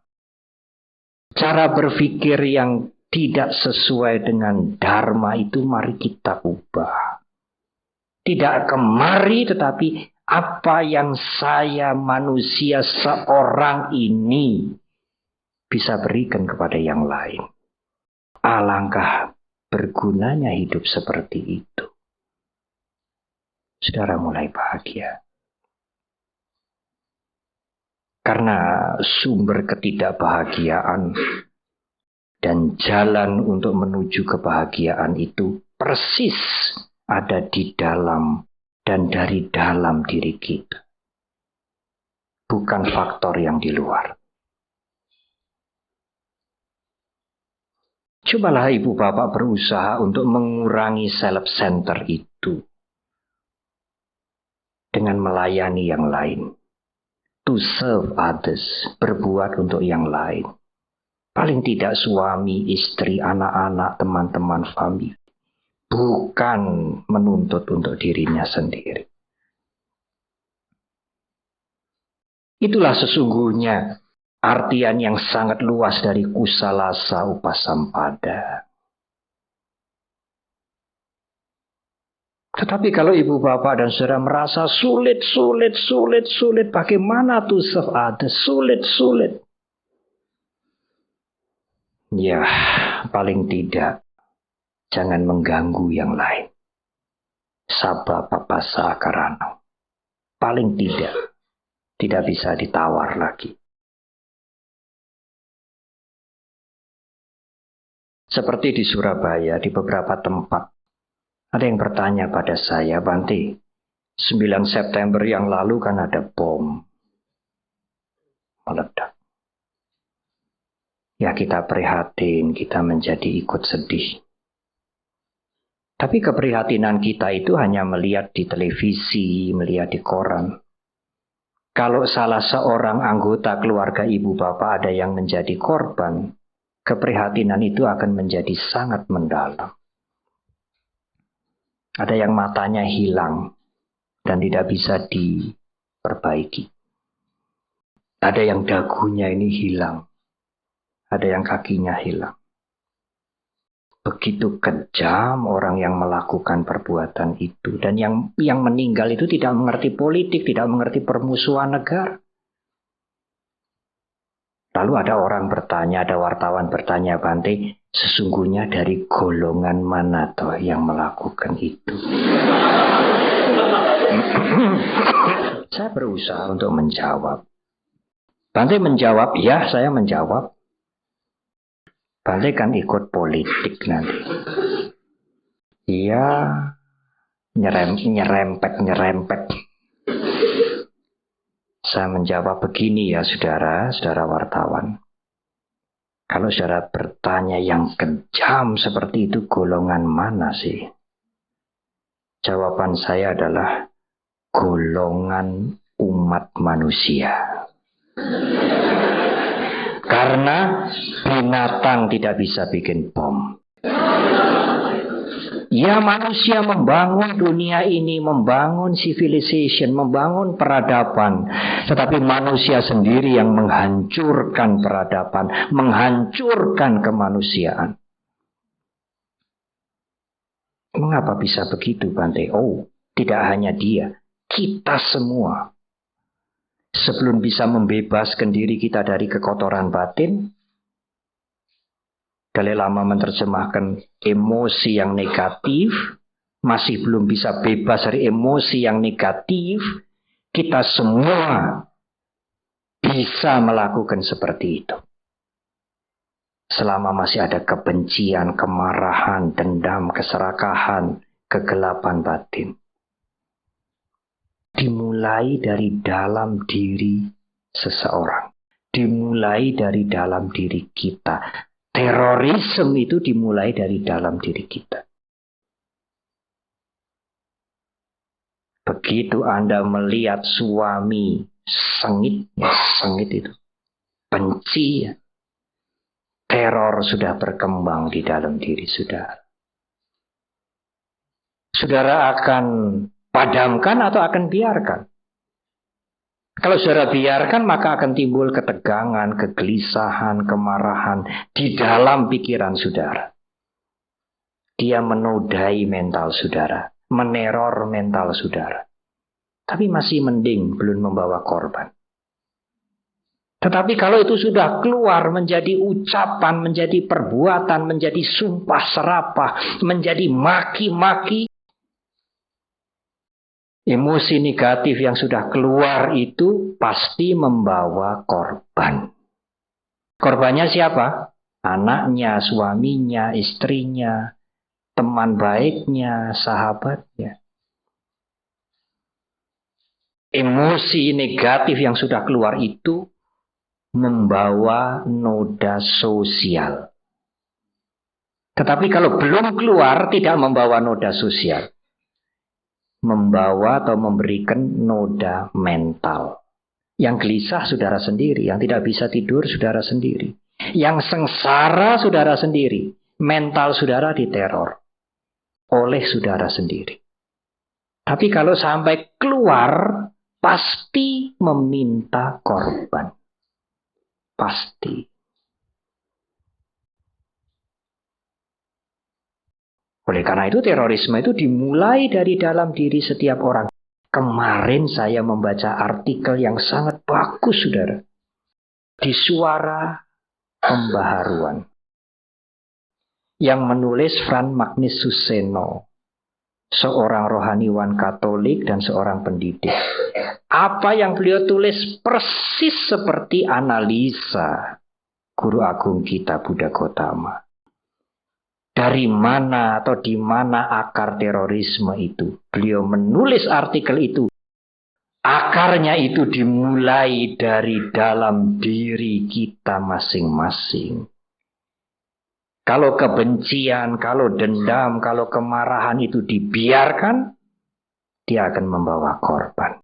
Cara berpikir yang tidak sesuai dengan dharma itu mari kita ubah. Tidak kemari, tetapi apa yang saya manusia seorang ini bisa berikan kepada yang lain. Alangkah bergunanya hidup seperti itu. Saudara mulai bahagia. Karena sumber ketidakbahagiaan dan jalan untuk menuju kebahagiaan itu persis ada di dalam dan dari dalam diri kita. Bukan faktor yang di luar. Cobalah Ibu Bapak berusaha untuk mengurangi self-center itu. Dengan melayani yang lain. To serve others, berbuat untuk yang lain. Paling tidak suami, istri, anak-anak, teman-teman, famili. Bukan menuntut untuk dirinya sendiri. Itulah sesungguhnya artian yang sangat luas dari kusalasa upasampada. Tetapi kalau ibu bapak dan saudara merasa sulit, bagaimana to serve others? Sulit. Ya, paling tidak jangan mengganggu yang lain. Sabba papasa karana. Paling tidak bisa ditawar lagi. Seperti di Surabaya, di beberapa tempat. Ada yang bertanya pada saya, Bante, 9 September yang lalu kan ada bom meledak. Ya kita prihatin, kita menjadi ikut sedih. Tapi keprihatinan kita itu hanya melihat di televisi, melihat di koran. Kalau salah seorang anggota keluarga ibu bapak ada yang menjadi korban, keprihatinan itu akan menjadi sangat mendalam. Ada yang matanya hilang dan tidak bisa diperbaiki. Ada yang dagunya ini hilang. Ada yang kakinya hilang. Begitu kejam orang yang melakukan perbuatan itu. Dan yang meninggal itu tidak mengerti politik, tidak mengerti permusuhan negara. Lalu ada orang bertanya, ada wartawan bertanya, Bante, Sesungguhnya dari golongan mana toh yang melakukan itu? Saya berusaha untuk menjawab. Bante menjawab, ya saya menjawab. Bante kan ikut politik nanti. Iya, nyerempet. Saya menjawab begini ya saudara wartawan. Kalau saudara bertanya yang kejam seperti itu, golongan mana sih? Jawaban saya adalah golongan umat manusia. Karena binatang tidak bisa bikin bom. Ya, manusia membangun dunia ini, membangun civilization, membangun peradaban. Tetapi manusia sendiri yang menghancurkan peradaban, menghancurkan kemanusiaan. Mengapa bisa begitu, Bante? Oh, tidak hanya dia, kita semua. Sebelum bisa membebaskan diri kita dari kekotoran batin, Dalai Lama menerjemahkan emosi yang negatif, masih belum bisa bebas dari emosi yang negatif, kita semua bisa melakukan seperti itu. Selama masih ada kebencian, kemarahan, dendam, keserakahan, kegelapan batin. Dimulai dari dalam diri seseorang. Dimulai dari dalam diri kita. Terorisme itu dimulai dari dalam diri kita. Begitu Anda melihat suami sengit itu, benci, teror sudah berkembang di dalam diri saudara. Saudara akan padamkan atau akan biarkan? Kalau saudara biarkan, maka akan timbul ketegangan, kegelisahan, kemarahan di dalam pikiran saudara. Dia menodai mental saudara, meneror mental saudara. Tapi masih mending belum membawa korban. Tetapi kalau itu sudah keluar menjadi ucapan, menjadi perbuatan, menjadi sumpah serapah, menjadi maki-maki, emosi negatif yang sudah keluar itu pasti membawa korban. Korbannya siapa? Anaknya, suaminya, istrinya, teman baiknya, sahabatnya. Emosi negatif yang sudah keluar itu membawa noda sosial. Tetapi kalau belum keluar tidak membawa noda sosial. Membawa atau memberikan noda mental. Yang gelisah saudara sendiri, yang tidak bisa tidur saudara sendiri. Yang sengsara saudara sendiri. Mental saudara diteror oleh saudara sendiri. Tapi kalau sampai keluar, pasti meminta korban. Pasti. Oleh karena itu terorisme itu dimulai dari dalam diri setiap orang. Kemarin saya membaca artikel yang sangat bagus, saudara. Di Suara Pembaharuan. Yang menulis Frans Magnus Suseno. Seorang rohaniwan Katolik dan seorang pendidik. Apa yang beliau tulis persis seperti analisa Guru Agung kita Buddha Gautama. Dari mana atau di mana akar terorisme itu? Beliau menulis artikel itu. Akarnya itu dimulai dari dalam diri kita masing-masing. Kalau kebencian, kalau dendam, kalau kemarahan itu dibiarkan, dia akan membawa korban.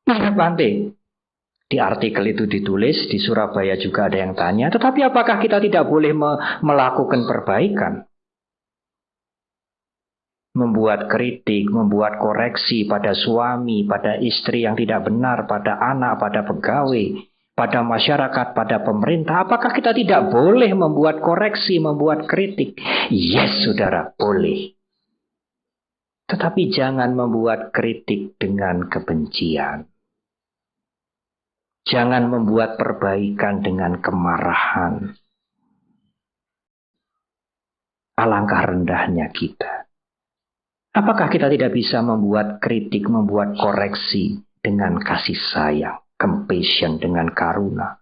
Iya, Bante. Di artikel itu ditulis, di Surabaya juga ada yang tanya, tetapi apakah kita tidak boleh melakukan perbaikan? Membuat kritik, membuat koreksi pada suami, pada istri yang tidak benar, pada anak, pada pegawai, pada masyarakat, pada pemerintah. Apakah kita tidak boleh membuat koreksi, membuat kritik? Yes, saudara, boleh. Tetapi jangan membuat kritik dengan kebencian. Jangan membuat perbaikan dengan kemarahan. Alangkah rendahnya kita. Apakah kita tidak bisa membuat kritik, membuat koreksi dengan kasih sayang, compassion, dengan karuna,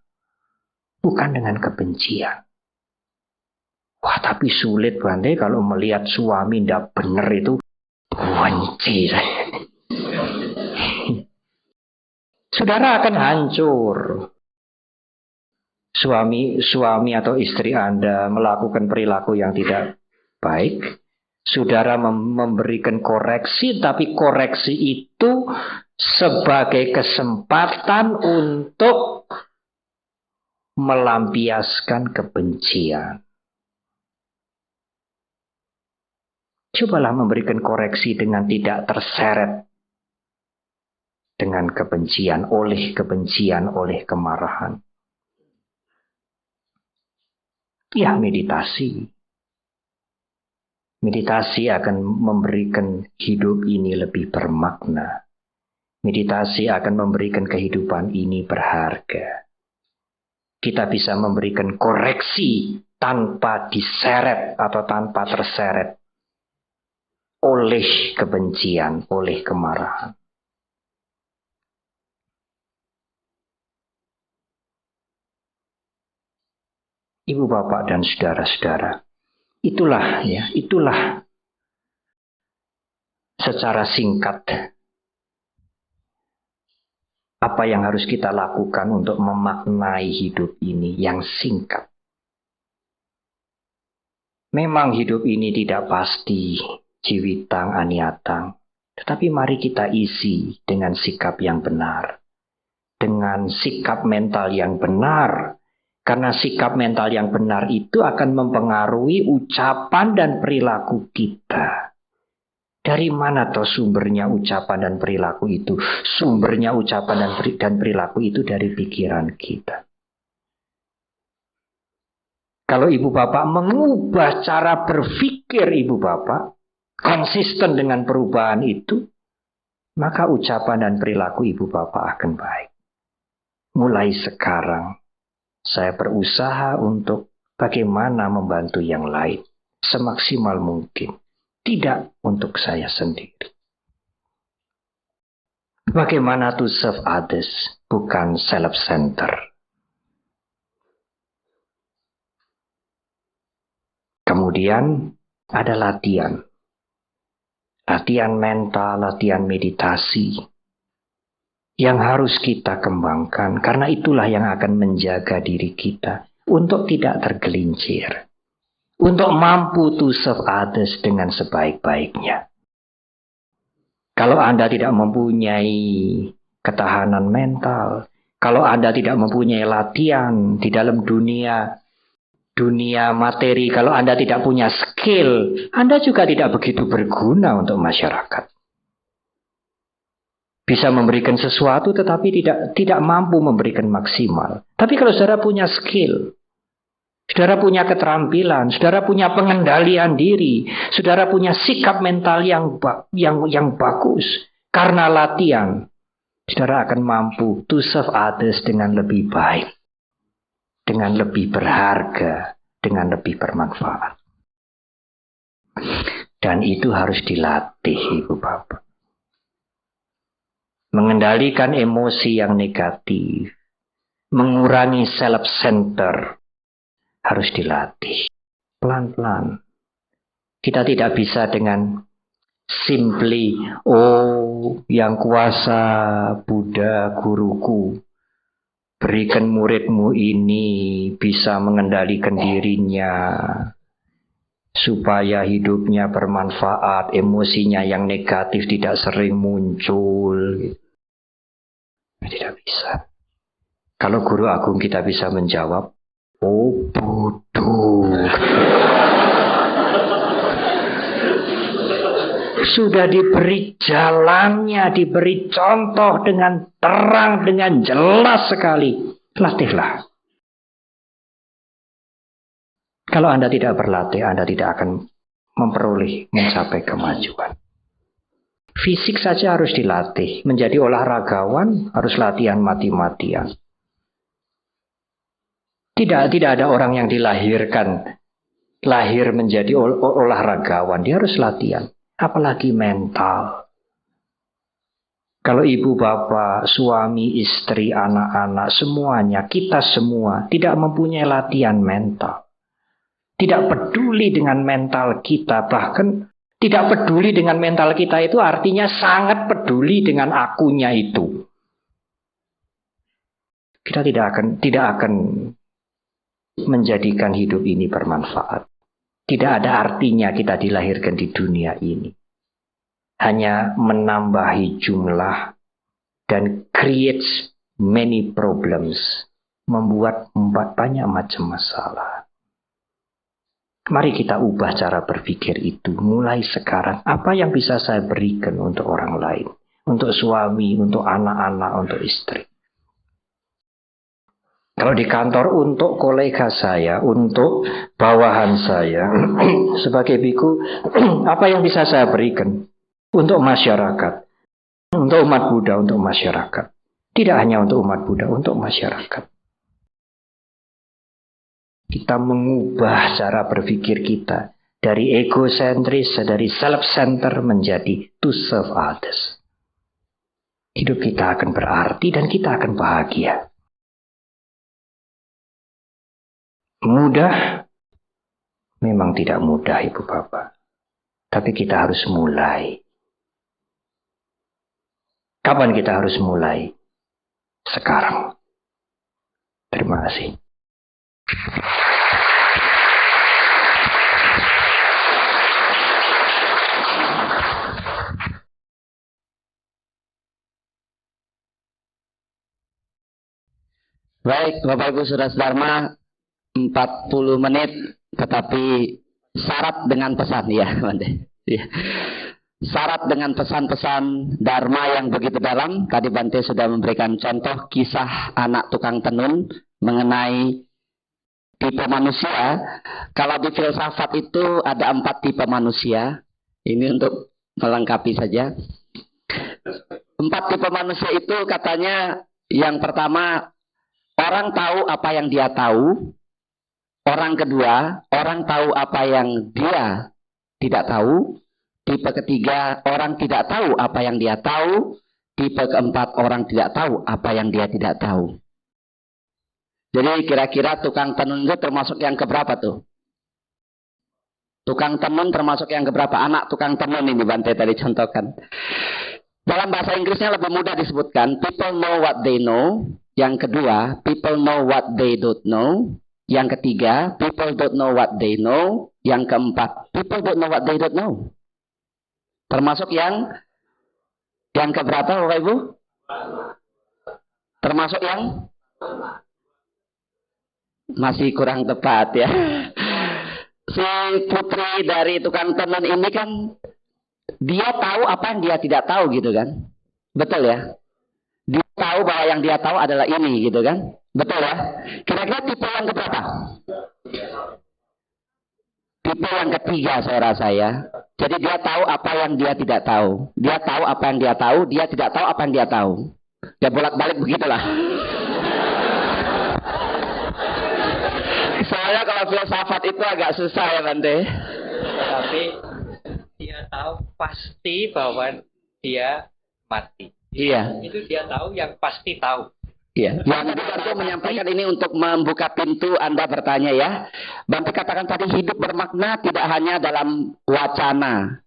bukan dengan kebencian? Wah, tapi sulit Bante kalau melihat suami tidak benar itu, benci saya. Saudara akan hancur. Suami atau istri Anda melakukan perilaku yang tidak baik, saudara memberikan koreksi, tapi koreksi itu sebagai kesempatan untuk melampiaskan kebencian. Cobalah memberikan koreksi dengan tidak terseret dengan kebencian, oleh kemarahan. Ya, meditasi. Meditasi akan memberikan hidup ini lebih bermakna. Meditasi akan memberikan kehidupan ini berharga. Kita bisa memberikan koreksi tanpa diseret atau tanpa terseret oleh kebencian, oleh kemarahan. Ibu, bapak, dan saudara-saudara, itulah secara singkat apa yang harus kita lakukan untuk memaknai hidup ini yang singkat. Memang hidup ini tidak pasti, jiwitang aniatang, tetapi mari kita isi dengan sikap yang benar, dengan sikap mental yang benar. Karena sikap mental yang benar itu akan mempengaruhi ucapan dan perilaku kita. Dari mana toh sumbernya ucapan dan perilaku itu? Sumbernya ucapan dan perilaku itu dari pikiran kita. Kalau ibu bapak mengubah cara berpikir ibu bapak, konsisten dengan perubahan itu, maka ucapan dan perilaku ibu bapak akan baik. Mulai sekarang, saya berusaha untuk bagaimana membantu yang lain semaksimal mungkin. Tidak untuk saya sendiri. Bagaimana to serve others, bukan self-center. Kemudian ada latihan. Latihan mental, latihan meditasi. Yang harus kita kembangkan, karena itulah yang akan menjaga diri kita untuk tidak tergelincir, untuk mampu to serve others dengan sebaik-baiknya. Kalau Anda tidak mempunyai ketahanan mental, kalau Anda tidak mempunyai latihan di dalam dunia materi, kalau Anda tidak punya skill, Anda juga tidak begitu berguna untuk masyarakat. Bisa memberikan sesuatu tetapi tidak mampu memberikan maksimal. Tapi kalau saudara punya skill, saudara punya keterampilan, saudara punya pengendalian diri, saudara punya sikap mental yang bagus, karena latihan, saudara akan mampu to serve others dengan lebih baik, dengan lebih berharga, dengan lebih bermanfaat. Dan itu harus dilatih, ibu bapak. Mengendalikan emosi yang negatif, mengurangi self-center, harus dilatih. Pelan-pelan. Kita tidak bisa dengan simply, yang kuasa Buddha guruku, berikan muridmu ini bisa mengendalikan dirinya, supaya hidupnya bermanfaat, emosinya yang negatif tidak sering muncul. Tidak bisa. Kalau guru agung kita bisa menjawab, bodoh. Sudah diberi jalannya, diberi contoh dengan terang, dengan jelas sekali. Latihlah. Kalau Anda tidak berlatih, Anda tidak akan mencapai kemajuan. Fisik saja harus dilatih. Menjadi olahragawan harus latihan mati-matian. Tidak ada orang yang lahir menjadi olahragawan. Dia harus latihan. Apalagi mental. Kalau ibu, bapak, suami, istri, anak-anak, semuanya, kita semua tidak mempunyai latihan mental. Tidak peduli dengan mental kita, bahkan tidak peduli dengan mental kita itu artinya sangat peduli dengan akunya itu. Kita tidak akan menjadikan hidup ini bermanfaat. Tidak ada artinya kita dilahirkan di dunia ini. Hanya menambahi jumlah dan creates many problems. Membuat banyak macam masalah. Mari kita ubah cara berpikir itu. Mulai sekarang, apa yang bisa saya berikan untuk orang lain? Untuk suami, untuk anak-anak, untuk istri. Kalau di kantor, untuk kolega saya, untuk bawahan saya, sebagai biku, apa yang bisa saya berikan? Untuk masyarakat, untuk umat Buddha, untuk masyarakat. Tidak hanya untuk umat Buddha, untuk masyarakat. Kita mengubah cara berpikir kita dari egosentris, dari self-center menjadi to serve others. Hidup kita akan berarti dan kita akan bahagia. Mudah? Memang tidak mudah, Ibu Bapak. Tapi kita harus mulai. Kapan kita harus mulai? Sekarang. Terima kasih. Baik, Bapak Ibu Saudara Dharma, 40 menit, tetapi syarat dengan pesan, ya, Bante. Ya. Syarat dengan pesan-pesan Dharma yang begitu dalam. Tadi Bante sudah memberikan contoh kisah anak tukang tenun mengenai tipe manusia. Kalau di filsafat itu ada 4 tipe manusia. Ini untuk melengkapi saja. 4 tipe manusia itu katanya yang pertama, orang tahu apa yang dia tahu. Orang kedua, orang tahu apa yang dia tidak tahu. Tipe ketiga, orang tidak tahu apa yang dia tahu. Tipe keempat, orang tidak tahu apa yang dia tidak tahu. Jadi kira-kira tukang tenun itu termasuk yang keberapa tuh? Tukang tenun termasuk yang keberapa? Anak tukang tenun ini Bante tadi contohkan. Dalam bahasa Inggrisnya lebih mudah disebutkan, people know what they know. Yang kedua, people know what they don't know. Yang ketiga, people don't know what they know. Yang keempat, people don't know what they don't know. Termasuk yang keberapa, Bapak Ibu? Termasuk yang masih kurang tepat, ya. Si putri dari tukang tenun ini kan, dia tahu apa yang dia tidak tahu, gitu kan? Betul ya? Dia tahu bahwa yang dia tahu adalah ini, gitu kan? Betul ya? Kira-kira tipe yang keberapa? Tipe yang ketiga saya rasa ya. Jadi dia tahu apa yang dia tidak tahu. Dia tahu apa yang dia tahu, dia tidak tahu apa yang dia tahu. Ya bolak-balik begitulah. Soalnya kalau filsafat itu agak susah ya Bante. Tapi dia tahu pasti bahwa dia mati. Iya. Itu dia tahu yang pasti tahu. Iya. Yang Bante menyampaikan ini untuk membuka pintu Anda bertanya ya. Bante katakan tadi hidup bermakna tidak hanya dalam wacana.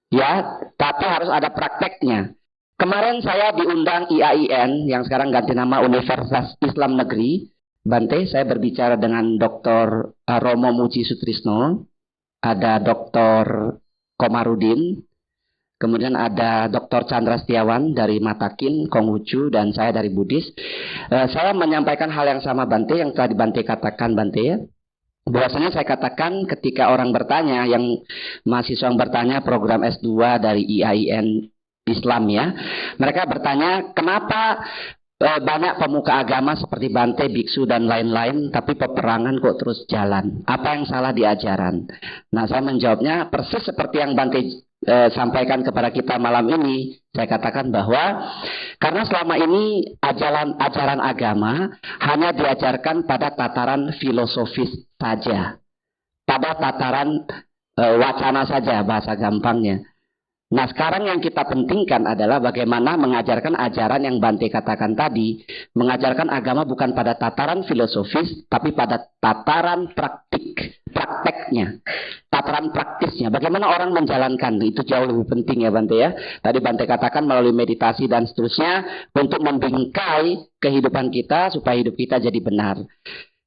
Ya, tapi harus ada prakteknya. Kemarin saya diundang IAIN yang sekarang ganti nama Universitas Islam Negeri. Bante, saya berbicara dengan Dr. Romo Muji Sutrisno, ada Dr. Komarudin, kemudian ada Dr. Chandra Setiawan dari Matakin, Konghucu, dan saya dari Buddhis. Saya menyampaikan hal yang sama Bante, yang tadi Bante katakan Bante ya. Bahwasanya saya katakan ketika orang bertanya, yang mahasiswa yang bertanya program S2 dari IAIN Islam ya, mereka bertanya kenapa banyak pemuka agama seperti Bante, biksu dan lain-lain, tapi peperangan kok terus jalan. Apa yang salah di ajaran? Nah, saya menjawabnya persis seperti yang Bante sampaikan kepada kita malam ini, saya katakan bahwa karena selama ini ajaran agama hanya diajarkan pada tataran filosofis saja, pada tataran wacana saja, bahasa gampangnya. Nah, sekarang yang kita pentingkan adalah bagaimana mengajarkan ajaran yang Bante katakan tadi, mengajarkan agama bukan pada tataran filosofis, tapi pada tataran prakteknya, tataran praktisnya. Bagaimana orang menjalankan, itu jauh lebih penting ya Bante ya. Tadi Bante katakan melalui meditasi dan seterusnya, untuk membingkai kehidupan kita, supaya hidup kita jadi benar.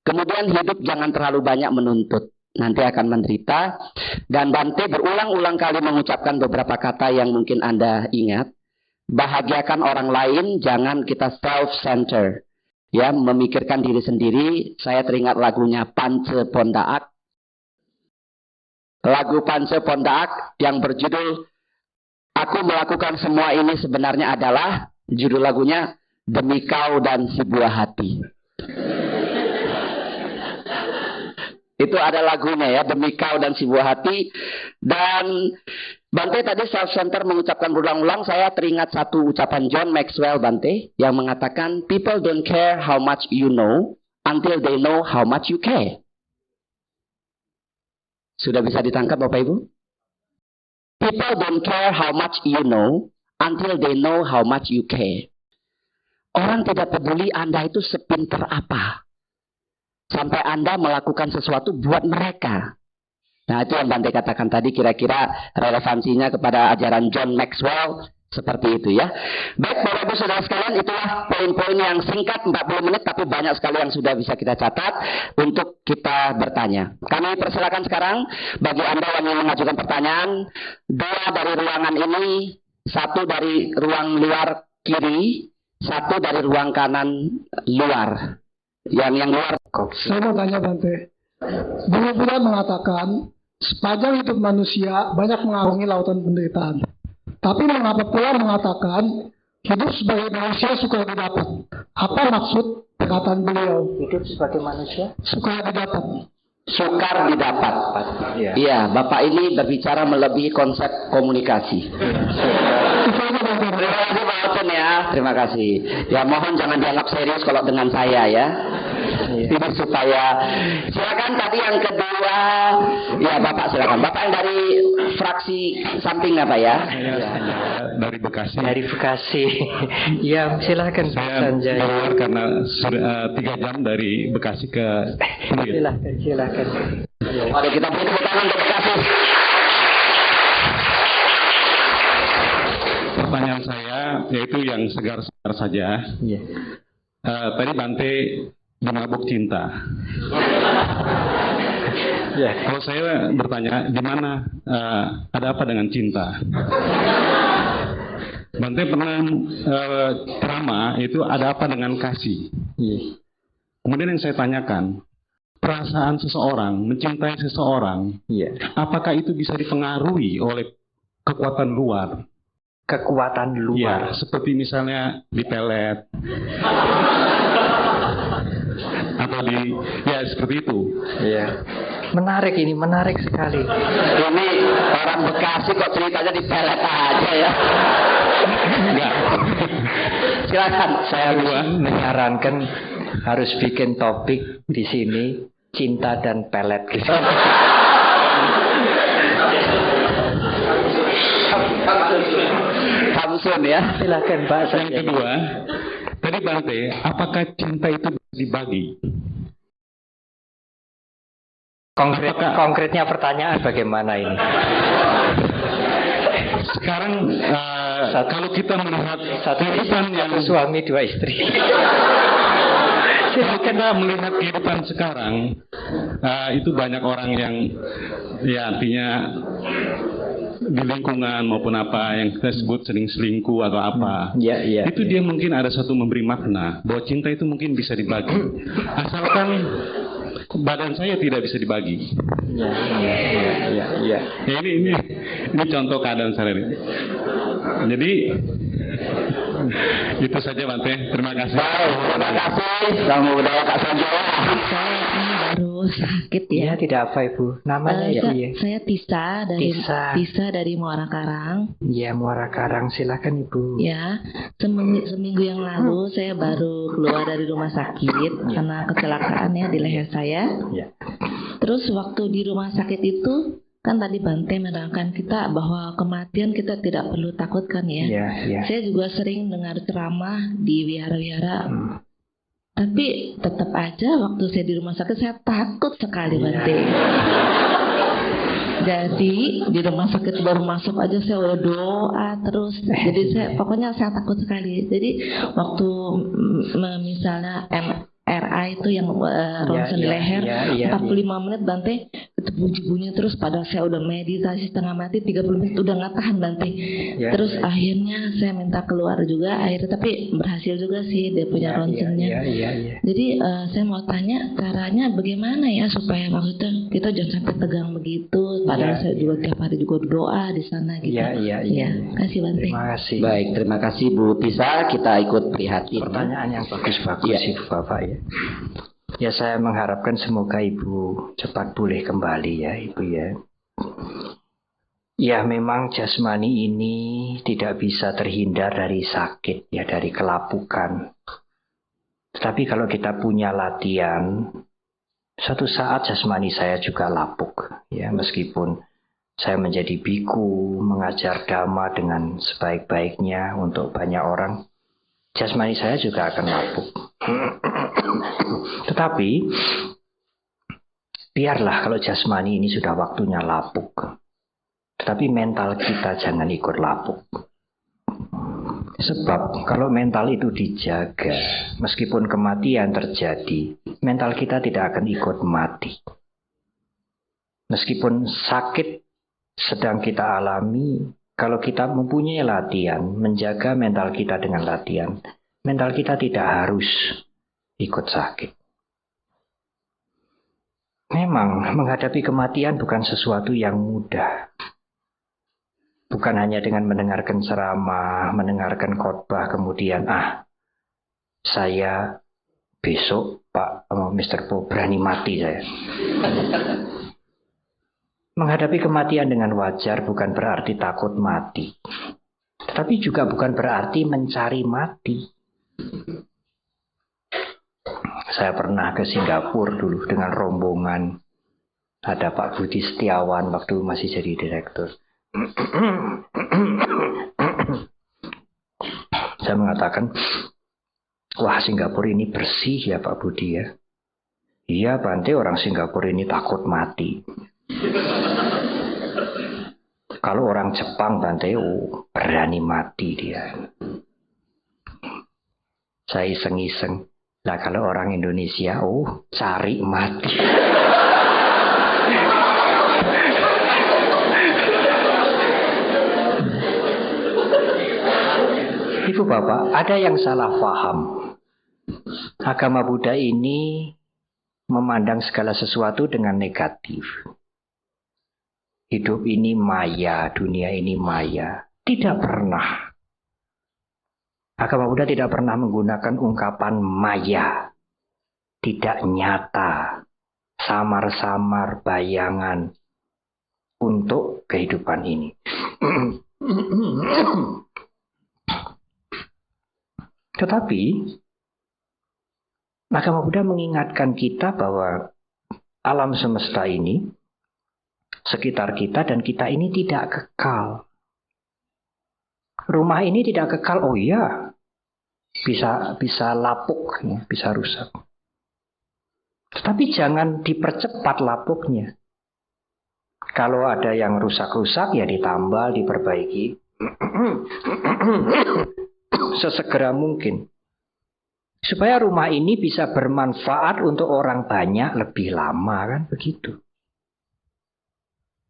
Kemudian hidup jangan terlalu banyak menuntut. Nanti akan menderita. Dan Bante berulang-ulang kali mengucapkan beberapa kata yang mungkin Anda ingat. Bahagiakan orang lain, jangan kita self-center. Ya, memikirkan diri sendiri. Saya teringat lagunya Panche Pondaak. Lagu Panche Pondaak yang berjudul Aku Melakukan Semua Ini sebenarnya adalah, judul lagunya, Demi Kau dan Sebuah Hati. Itu ada lagunya ya, Demi Kau dan Sebuah Hati. Dan Bante tadi self-center mengucapkan berulang-ulang, saya teringat satu ucapan John Maxwell Bante yang mengatakan, people don't care how much you know until they know how much you care. Sudah bisa ditangkap Bapak Ibu? People don't care how much you know until they know how much you care. Orang tidak peduli Anda itu sepinter apa, sampai Anda melakukan sesuatu buat mereka. Nah, itu yang Bante katakan tadi, kira-kira relevansinya kepada ajaran John Maxwell seperti itu ya. Baik, Bapak Ibu Saudara sekalian, itulah poin-poin yang singkat 40 menit, tapi banyak sekali yang sudah bisa kita catat untuk kita bertanya. Kami persilakan sekarang bagi Anda yang ingin mengajukan pertanyaan, 2 dari ruangan ini, 1 dari ruang luar kiri, 1 dari ruang kanan luar. Yang luar. Saya mau tanya Bante, Buddha mengatakan sepanjang hidup manusia banyak mengarungi lautan penderitaan. Tapi mengapa pula mengatakan hidup sebagai manusia suka didapat? Apa maksud perkataan beliau? Hidup sebagai manusia Suka didapat. Sukar didapat. Iya, Bapak ini berbicara melebihi konsep komunikasi. Terima kasih Pak Ocen ya, terima kasih. Ya mohon jangan dianggap serius kalau dengan saya ya. Ini supaya, silakan tadi yang kedua, ya Bapak silakan. Bapak yang dari fraksi samping apa ya? Dari Bekasi. Dari Bekasi. Ya silakan Pak Sanjay. Saya keluar karena 3 jam dari Bekasi ke Pluit. Silakan. Mari kita beri tepuk tangan untuk Bekasi. Pertanyaan saya yaitu yang segar-segar saja. Tadi Bante dimabuk cinta. Kalau saya bertanya, di mana ada apa dengan cinta? Bante pernah ceramah itu ada apa dengan kasih? Kemudian yang saya tanyakan, perasaan seseorang, mencintai seseorang, apakah itu bisa dipengaruhi oleh kekuatan luar? Kekuatan luar. Ya, seperti misalnya dipelet. Atau ya seperti itu. Iya. Menarik ini, menarik sekali. Ini orang Bekasi kok ceritanya dipelet aja ya. Enggak. Silakan. Saya menyarankan harus bikin topik di sini, cinta dan pelet gitu. Samsun ya. Silakan Pak. Yang kedua, tadi Bante, apakah cinta itu dibagi? Konkretnya pertanyaan bagaimana ini? Sekarang kalau kita melihat kehidupan yang suami 2 istri. Kalau kita melihat kehidupan sekarang, itu banyak orang yang ya artinya di lingkungan maupun apa yang kita sebut sering selingkuh atau apa. Itu dia mungkin ada satu memberi makna bahwa cinta itu mungkin bisa dibagi. Asalkan badan saya tidak bisa dibagi. Ya, ini contoh keadaan saya ini. Jadi itu saja Bante. Terima kasih. Baik, terima kasih. Salam budaya Kak Sanjaya. Saya ini baru sakit Ya, ya. tidak apa Ibu. Namanya ya, iya. Saya Tisa dari Muara Karang. Ya, Muara Karang, silakan Ibu. Ya, seminggu yang lalu saya baru keluar dari rumah sakit karena kecelakaan ya di leher saya. Ya. Terus waktu di rumah sakit itu kan tadi Bante menerangkan kita bahwa kematian kita tidak perlu takutkan ya. Ya. Saya juga sering dengar ceramah di wihara-wihara. Tapi tetap aja waktu saya di rumah sakit saya takut sekali Bante. Jadi di rumah sakit baru masuk aja saya udah doa terus. Jadi pokoknya saya takut sekali. Jadi waktu misalnya MRI itu yang ronsen di leher 45 menit Bante itu bunyi-bunyi terus, padahal saya udah meditasi setengah mati 30 menit udah nggak tahan Bante. Terus akhirnya saya minta keluar juga akhirnya, tapi berhasil juga sih dia punya ronsennya. Jadi saya mau tanya caranya bagaimana ya supaya maksudnya kita jangan sampai tegang begitu, padahal saya juga tiap hari juga doa di sana gitu. Iya. Kasih Bante. Terima kasih. Baik, terima kasih Bu Tisa. Kita ikut prihatin. Pertanyaan yang bagus-bagus Ibu Bapak ya. Ya, saya mengharapkan semoga Ibu cepat pulih kembali ya Ibu ya. Ya, memang jasmani ini tidak bisa terhindar dari sakit ya, dari kelapukan. Tetapi kalau kita punya latihan, suatu saat jasmani saya juga lapuk ya, meskipun saya menjadi biku, mengajar dhamma dengan sebaik-baiknya untuk banyak orang, jasmani saya juga akan lapuk. Tetapi biarlah kalau jasmani ini sudah waktunya lapuk, tetapi mental kita jangan ikut lapuk. Sebab kalau mental itu dijaga, meskipun kematian terjadi, mental kita tidak akan ikut mati. Meskipun sakit sedang kita alami, kalau kita mempunyai latihan, menjaga mental kita dengan latihan, mental kita tidak harus ikut sakit. Memang menghadapi kematian bukan sesuatu yang mudah. Bukan hanya dengan mendengarkan ceramah, mendengarkan khotbah, kemudian saya besok Pak Mr. Po berani mati saya. Menghadapi kematian dengan wajar bukan berarti takut mati. Tetapi juga bukan berarti mencari mati. Saya pernah ke Singapura dulu dengan rombongan. Ada Pak Budi Setiawan waktu masih jadi direktur. Saya mengatakan, wah Singapura ini bersih ya Pak Budi ya. Iya Bante, orang Singapura ini takut mati. Kalau orang Jepang Bante, berani mati dia. Saya iseng-iseng. Nah kalau orang Indonesia, cari mati. Ibu Bapak, ada yang salah paham. Agama Buddha ini memandang segala sesuatu dengan negatif. Hidup ini maya, dunia ini maya. Tidak pernah. Agama Buddha tidak pernah menggunakan ungkapan maya. Tidak nyata. Samar-samar bayangan untuk kehidupan ini. Tetapi agama Buddha mengingatkan kita bahwa alam semesta ini, sekitar kita dan kita ini tidak kekal. Rumah ini tidak kekal, bisa lapuk, ya, bisa rusak. Tetapi jangan dipercepat lapuknya. Kalau ada yang rusak-rusak ya ditambal, diperbaiki sesegera mungkin. Supaya rumah ini bisa bermanfaat untuk orang banyak lebih lama, kan begitu.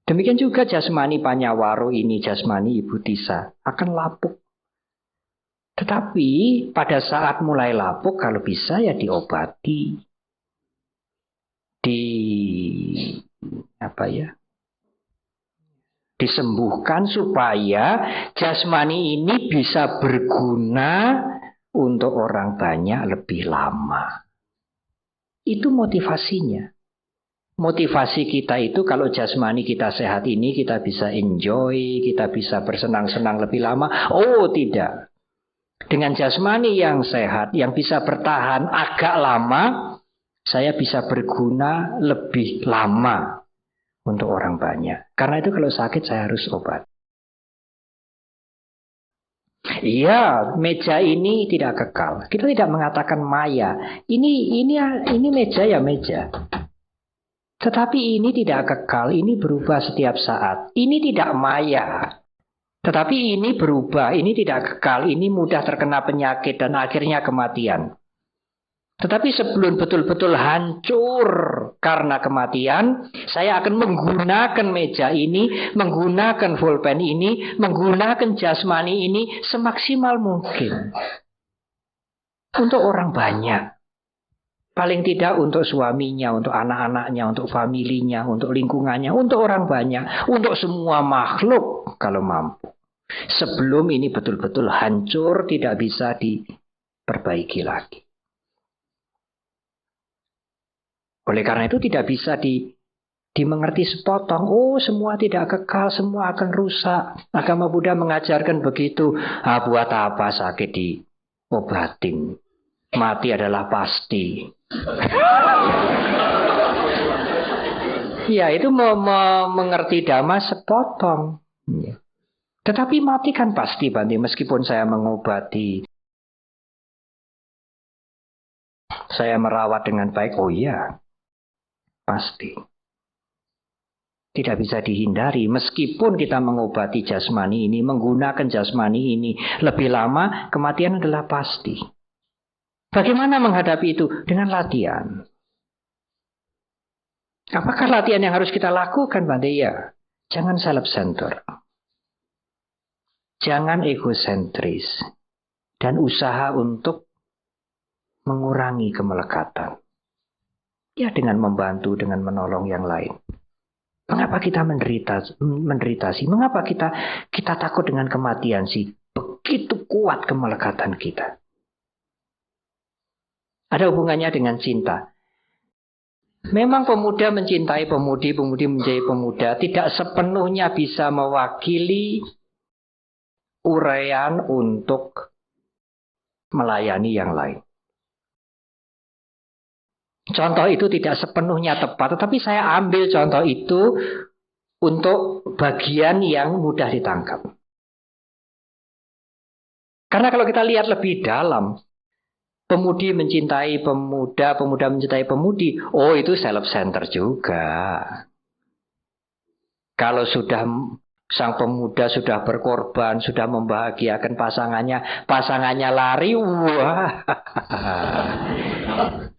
Demikian juga jasmani Panyawaro ini, jasmani Ibu Tisa akan lapuk. Tetapi pada saat mulai lapuk kalau bisa ya diobati. Disembuhkan supaya jasmani ini bisa berguna untuk orang banyak lebih lama. Itu motivasinya. motivasi kita itu kalau jasmani kita sehat ini kita bisa enjoy, kita bisa bersenang-senang lebih lama. Oh tidak. Dengan jasmani yang sehat, yang bisa bertahan agak lama, saya bisa berguna lebih lama untuk orang banyak. Karena itu kalau sakit saya harus obat. Iya, meja ini tidak kekal. Kita tidak mengatakan maya. Ini meja ya meja. Tetapi ini tidak kekal, ini berubah setiap saat. Ini tidak maya. Tetapi ini berubah, ini tidak kekal, ini mudah terkena penyakit dan akhirnya kematian. Tetapi sebelum betul-betul hancur karena kematian, saya akan menggunakan meja ini, menggunakan pulpen ini, menggunakan jasmani ini semaksimal mungkin. Untuk orang banyak. Paling tidak untuk suaminya, untuk anak-anaknya, untuk familinya, untuk lingkungannya, untuk orang banyak, untuk semua makhluk kalau mampu. Sebelum ini betul-betul hancur, tidak bisa diperbaiki lagi. Oleh karena itu tidak bisa dimengerti sepotong. Oh, semua tidak kekal, semua akan rusak. Agama Buddha mengajarkan begitu. Buat apa sakit diobatin? Mati adalah pasti. Ya, itu mengerti dhamma sepotong. Ya. Tetapi mati kan pasti, Bante. Meskipun saya mengobati, saya merawat dengan baik. Oh iya, pasti. Tidak bisa dihindari. Meskipun kita mengobati jasmani ini, menggunakan jasmani ini lebih lama, kematian adalah pasti. Bagaimana menghadapi itu? Dengan latihan. Apakah latihan yang harus kita lakukan, Bante? Ya. Jangan self-centered. Jangan egosentris. Dan usaha untuk mengurangi kemelekatan. Ya, dengan membantu, dengan menolong yang lain. Mengapa kita menderita sih? Mengapa kita takut dengan kematian sih? Begitu kuat kemelekatan kita. Ada hubungannya dengan cinta. Memang pemuda mencintai pemudi, pemudi mencintai pemuda. Tidak sepenuhnya bisa mewakili uraian untuk melayani yang lain. Contoh itu tidak sepenuhnya tepat, tetapi saya ambil contoh itu untuk bagian yang mudah ditangkap. Karena kalau kita lihat lebih dalam, pemudi mencintai pemuda, pemuda mencintai pemudi, oh itu self-center juga. Kalau sudah sang pemuda sudah berkorban, sudah membahagiakan pasangannya lari, wah,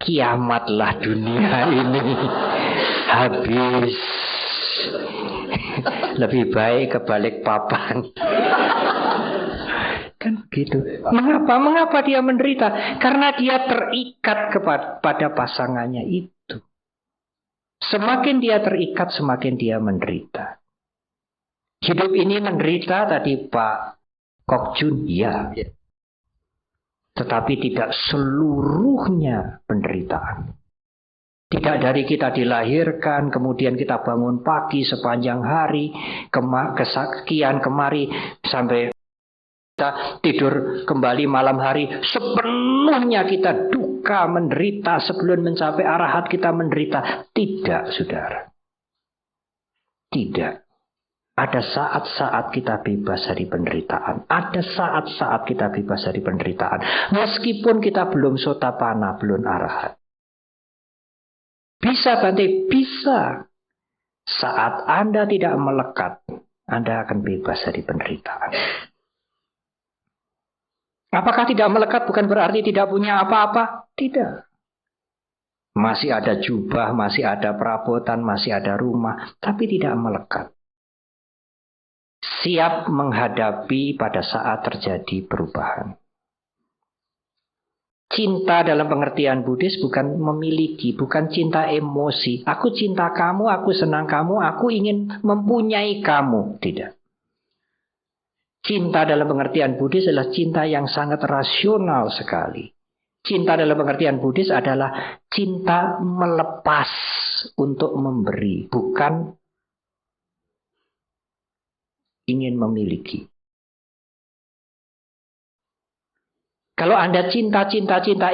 kiamatlah dunia ini, habis. Lebih baik kebalik papan. Kan begitu. Mengapa dia menderita? Karena dia terikat kepada pasangannya itu. Semakin dia terikat, semakin dia menderita. Hidup ini menderita tadi Pak Kokjun, ya. Tetapi tidak seluruhnya penderitaan. Tidak dari kita dilahirkan, kemudian kita bangun pagi sepanjang hari, kesekian kemari, sampai kita tidur kembali malam hari. Sepenuhnya kita duka, menderita, sebelum mencapai arahat kita menderita. Tidak, saudara. Tidak. Ada saat-saat kita bebas dari penderitaan. Ada saat-saat kita bebas dari penderitaan. Meskipun kita belum sotapanna, belum arahat. Bisa, Bante, bisa. Saat Anda tidak melekat, Anda akan bebas dari penderitaan. Apakah tidak melekat bukan berarti tidak punya apa-apa? Tidak. Masih ada jubah, masih ada perabotan, masih ada rumah, tapi tidak melekat. Siap menghadapi pada saat terjadi perubahan. Cinta dalam pengertian Buddhis bukan memiliki, bukan cinta emosi. Aku cinta kamu, aku senang kamu, aku ingin mempunyai kamu. Tidak. Cinta dalam pengertian Buddhis adalah cinta yang sangat rasional sekali. Cinta dalam pengertian Buddhis adalah cinta melepas untuk memberi, bukan ingin memiliki. Kalau Anda cinta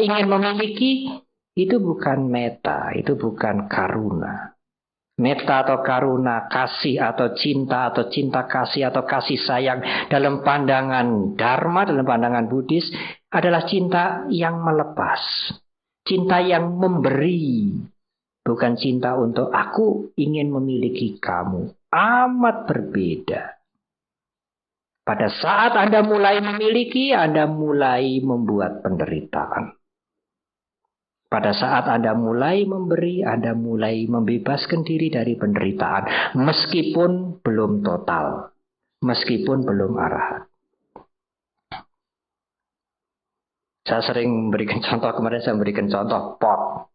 ingin memiliki, itu bukan metta, itu bukan karuna. Metta atau karuna, kasih atau cinta kasih atau kasih sayang dalam pandangan Dharma, dalam pandangan Buddhis adalah cinta yang melepas. Cinta yang memberi. Bukan cinta untuk aku ingin memiliki kamu. Amat berbeda. Pada saat Anda mulai memiliki, Anda mulai membuat penderitaan. Pada saat Anda mulai memberi, Anda mulai membebaskan diri dari penderitaan. Meskipun belum total. Meskipun belum arahat. Saya sering memberikan contoh, kemarin saya memberikan contoh pot.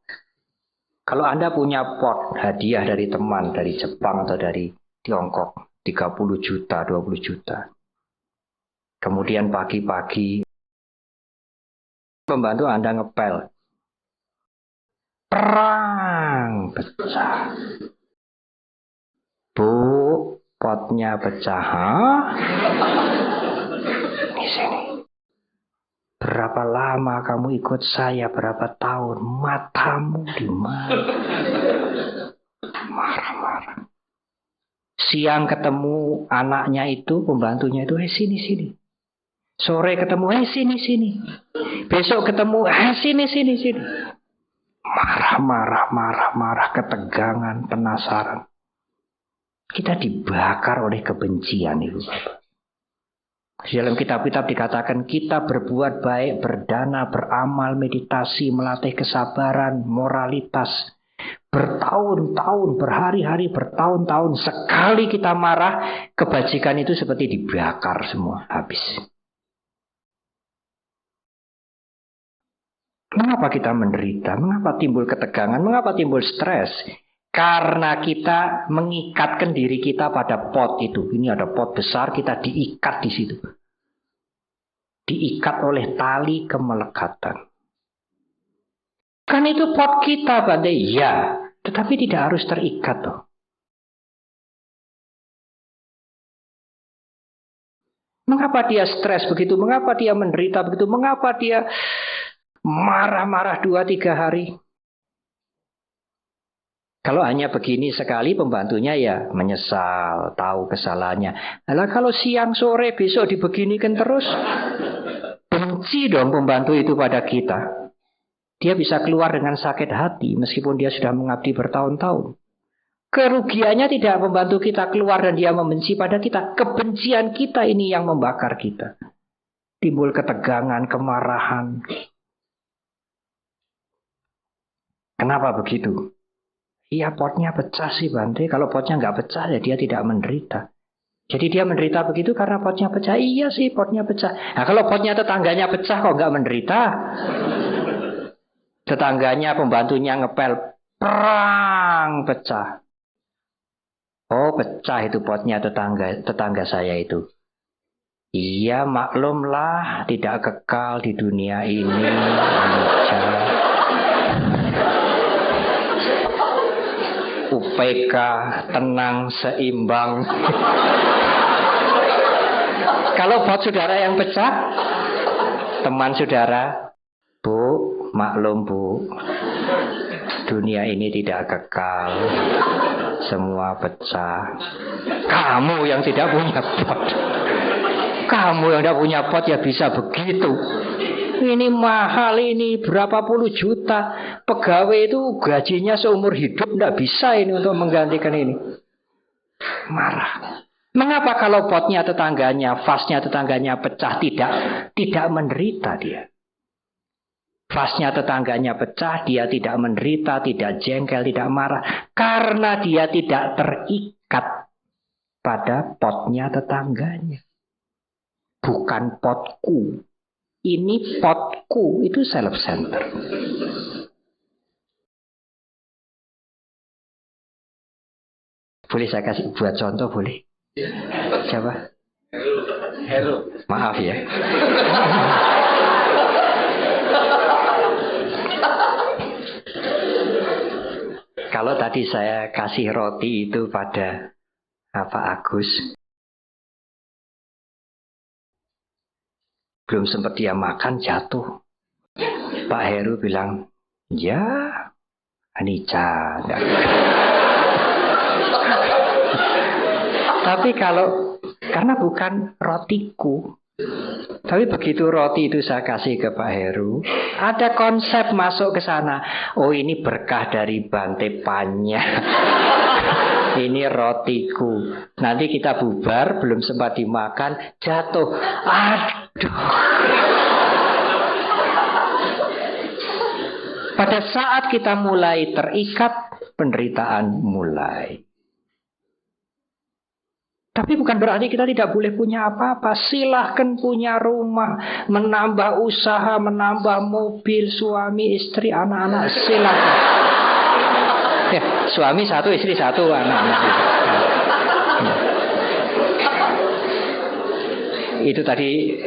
Kalau Anda punya pot hadiah dari teman, dari Jepang atau dari Tiongkok, 30 juta, 20 juta. Kemudian pagi-pagi, pembantu Anda ngepel. Perang pecah. Bu, potnya pecah. Di sini. Berapa lama kamu ikut saya? Berapa tahun? Matamu di mana? Marah-marah. Siang ketemu anaknya itu, pembantunya itu, sini. Sore ketemu, sini. Besok ketemu, sini. Marah, ketegangan, penasaran. Kita dibakar oleh kebencian itu, Bapak. Di dalam kitab-kitab dikatakan kita berbuat baik, berdana, beramal, meditasi, melatih kesabaran, moralitas. Bertahun-tahun, berhari-hari, bertahun-tahun. Sekali kita marah, kebajikan itu seperti dibakar semua, habis. Mengapa kita menderita? Mengapa timbul ketegangan? Mengapa timbul stres? Karena kita mengikatkan diri kita pada pot itu. Ini ada pot besar, kita diikat di situ. Diikat oleh tali kemelekatan. Kan itu pot kita, Bante. Ya, tetapi tidak harus terikat toh. Mengapa dia stres begitu? Mengapa dia menderita begitu? Mengapa dia marah-marah 2-3 hari? Kalau hanya begini sekali, pembantunya ya menyesal, tahu kesalahannya. Nah, kalau siang sore besok dibeginikan terus, benci dong pembantu itu pada kita. Dia bisa keluar dengan sakit hati meskipun dia sudah mengabdi bertahun-tahun. Kerugiannya tidak pembantu kita keluar dan dia membenci pada kita. Kebencian kita ini yang membakar kita. Timbul ketegangan, kemarahan. Kenapa begitu? Iya, potnya pecah sih, Bante. Kalau potnya nggak pecah, ya dia tidak menderita. Jadi dia menderita begitu karena potnya pecah. Iya sih, potnya pecah. Nah, kalau potnya tetangganya pecah, kok nggak menderita? Tetangganya, pembantunya ngepel. Perang pecah. Oh, pecah itu potnya tetangga saya itu. Iya, maklumlah, tidak kekal di dunia ini. UPK tenang seimbang. Kalau pot saudara yang pecah, teman saudara, Bu, maklum Bu, dunia ini tidak kekal, semua pecah. Kamu yang tidak punya pot, kamu yang tidak punya pot ya bisa begitu. Ini mahal, ini berapa puluh juta. Pegawai itu gajinya seumur hidup, tidak bisa ini untuk menggantikan ini. Marah. Mengapa kalau potnya tetangganya, vasnya tetangganya pecah, tidak menderita dia? Vasnya tetangganya pecah, dia tidak menderita, tidak jengkel, tidak marah. Karena dia tidak terikat pada potnya tetangganya. Bukan potku. Ini potku, itu self-center. Boleh saya kasih buat contoh, boleh? Siapa? Heru. Maaf ya. Kalau tadi saya kasih roti itu pada Pak Agus, belum sempat dia makan jatuh. Pak Heru bilang, ya, Anica. Tapi karena bukan rotiku. Tapi begitu roti itu saya kasih ke Pak Heru, ada konsep masuk ke sana. Oh, ini berkah dari Bante Panya. Ini rotiku. Nanti kita bubar, belum sempat dimakan, jatuh. Aduh. Pada saat kita mulai terikat, penderitaan mulai. Tapi bukan berarti kita tidak boleh punya apa-apa. Silahkan punya rumah, menambah usaha, menambah mobil, suami, istri, anak-anak. Silahkan. Ya, suami satu, istri satu, anak-anak. Itu tadi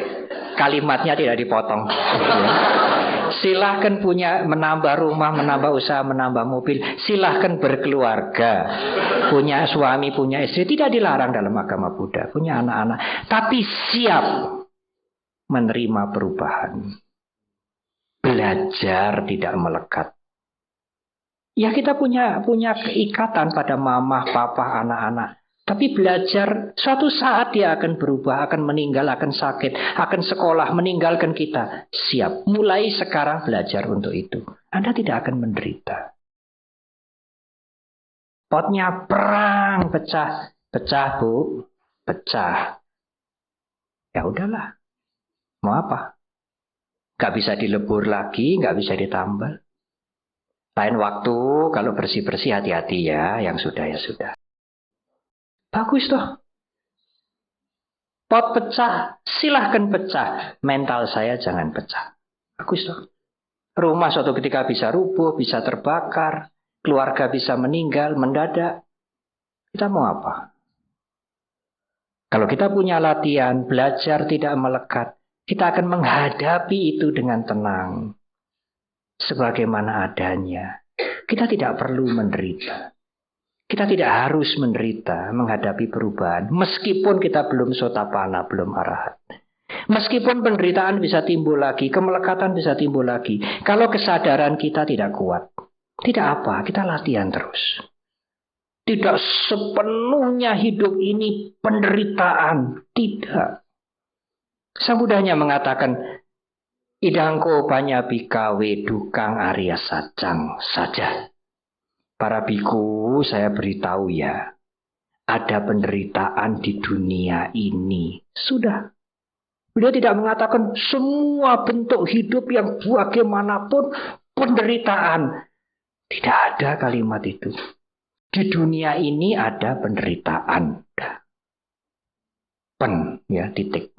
kalimatnya tidak dipotong. Silahkan punya, menambah rumah, menambah usaha, menambah mobil. Silahkan berkeluarga, punya suami, punya istri. Tidak dilarang dalam agama Buddha. Punya anak-anak. Tapi siap menerima perubahan. Belajar tidak melekat. Ya, kita punya keikatan pada mama, papa, anak-anak. Tapi belajar, suatu saat dia akan berubah, akan meninggal, akan sakit, akan sekolah, meninggalkan kita. Siap, mulai sekarang belajar untuk itu. Anda tidak akan menderita. Potnya perang, pecah. Pecah, Bu. Pecah. Ya udahlah. Mau apa? Gak bisa dilebur lagi, gak bisa ditambal. Lain waktu, kalau bersih-bersih hati-hati ya. Yang sudah ya sudah. Bagus toh. Pot pecah, silahkan pecah. Mental saya jangan pecah. Bagus toh. Rumah suatu ketika bisa rubuh, bisa terbakar. Keluarga bisa meninggal, mendadak. Kita mau apa? Kalau kita punya latihan, belajar tidak melekat, kita akan menghadapi itu dengan tenang. Sebagaimana adanya. Kita tidak perlu menderita. Kita tidak harus menderita menghadapi perubahan. Meskipun kita belum sotapana, belum arahat. Meskipun penderitaan bisa timbul lagi, kemelekatan bisa timbul lagi. Kalau kesadaran kita tidak kuat. Tidak apa, kita latihan terus. Tidak sepenuhnya hidup ini penderitaan. Tidak. Sang Buddhanya mengatakan, idangko panyabikawe dukang arya sajang saja. Para biku, saya beritahu ya, ada penderitaan di dunia ini. Sudah. Beliau tidak mengatakan semua bentuk hidup yang bagaimanapun penderitaan. Tidak ada kalimat itu. Di dunia ini ada penderitaan. Ya, titik.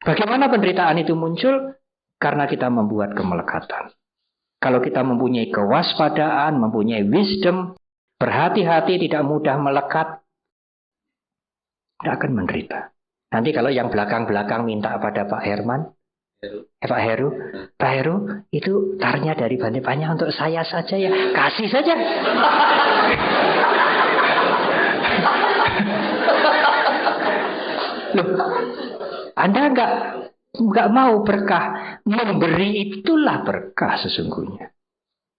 Bagaimana penderitaan itu muncul? Karena kita membuat kemelekatan. Kalau kita mempunyai kewaspadaan, mempunyai wisdom, berhati-hati, tidak mudah melekat, tidak akan menderita. Nanti kalau yang belakang-belakang minta pada Pak Herman, Pak Heru, itu tarnya dari Bante Panya untuk saya saja ya, kasih saja. Loh, Anda nggak mau berkah. Memberi itulah berkah sesungguhnya.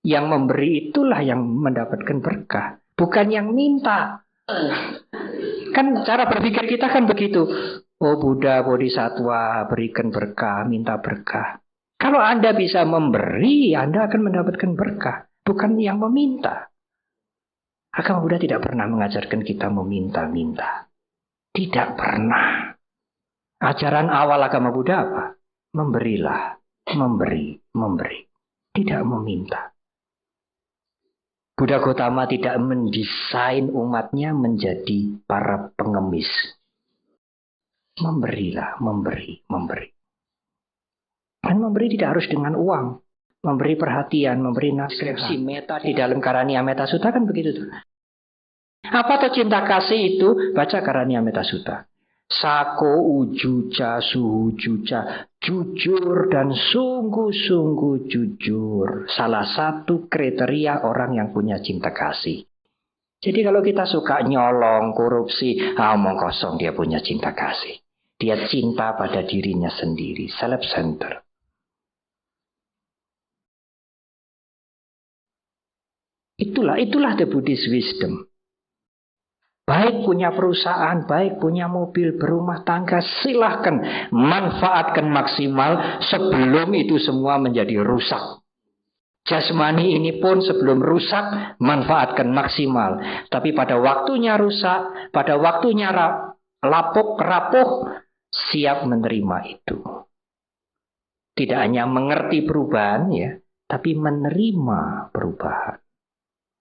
Yang memberi itulah yang mendapatkan berkah. Bukan yang minta. Kan cara berpikir kita kan begitu. Oh Buddha, Bodhisattva, berikan berkah, minta berkah. Kalau Anda bisa memberi, Anda akan mendapatkan berkah. Bukan yang meminta. Agama Buddha tidak pernah mengajarkan kita meminta-minta. Tidak pernah. Ajaran awal agama Buddha apa? Memberilah. Memberi. Tidak meminta. Buddha Gautama tidak mendesain umatnya menjadi para pengemis. Memberilah, memberi. Dan memberi tidak harus dengan uang. Memberi perhatian, memberi nasihat. Meta di dalam Karania Metta Sutta kan begitu tuh. Apa tuh cinta kasih itu? Baca Karania Metta Sutta. Sako ujuca suhujuca, jujur dan sungguh-sungguh jujur. Salah satu kriteria orang yang punya cinta kasih. Jadi kalau kita suka nyolong, korupsi, omong kosong, dia punya cinta kasih. Dia cinta pada dirinya sendiri, self-centered. Itulah the Buddhist wisdom. Baik punya perusahaan, baik punya mobil, berumah tangga, silahkan manfaatkan maksimal sebelum itu semua menjadi rusak. Jasmani ini pun sebelum rusak, manfaatkan maksimal. Tapi pada waktunya rusak, pada waktunya rapuh, siap menerima itu. Tidak hanya mengerti perubahan, ya, tapi menerima perubahan.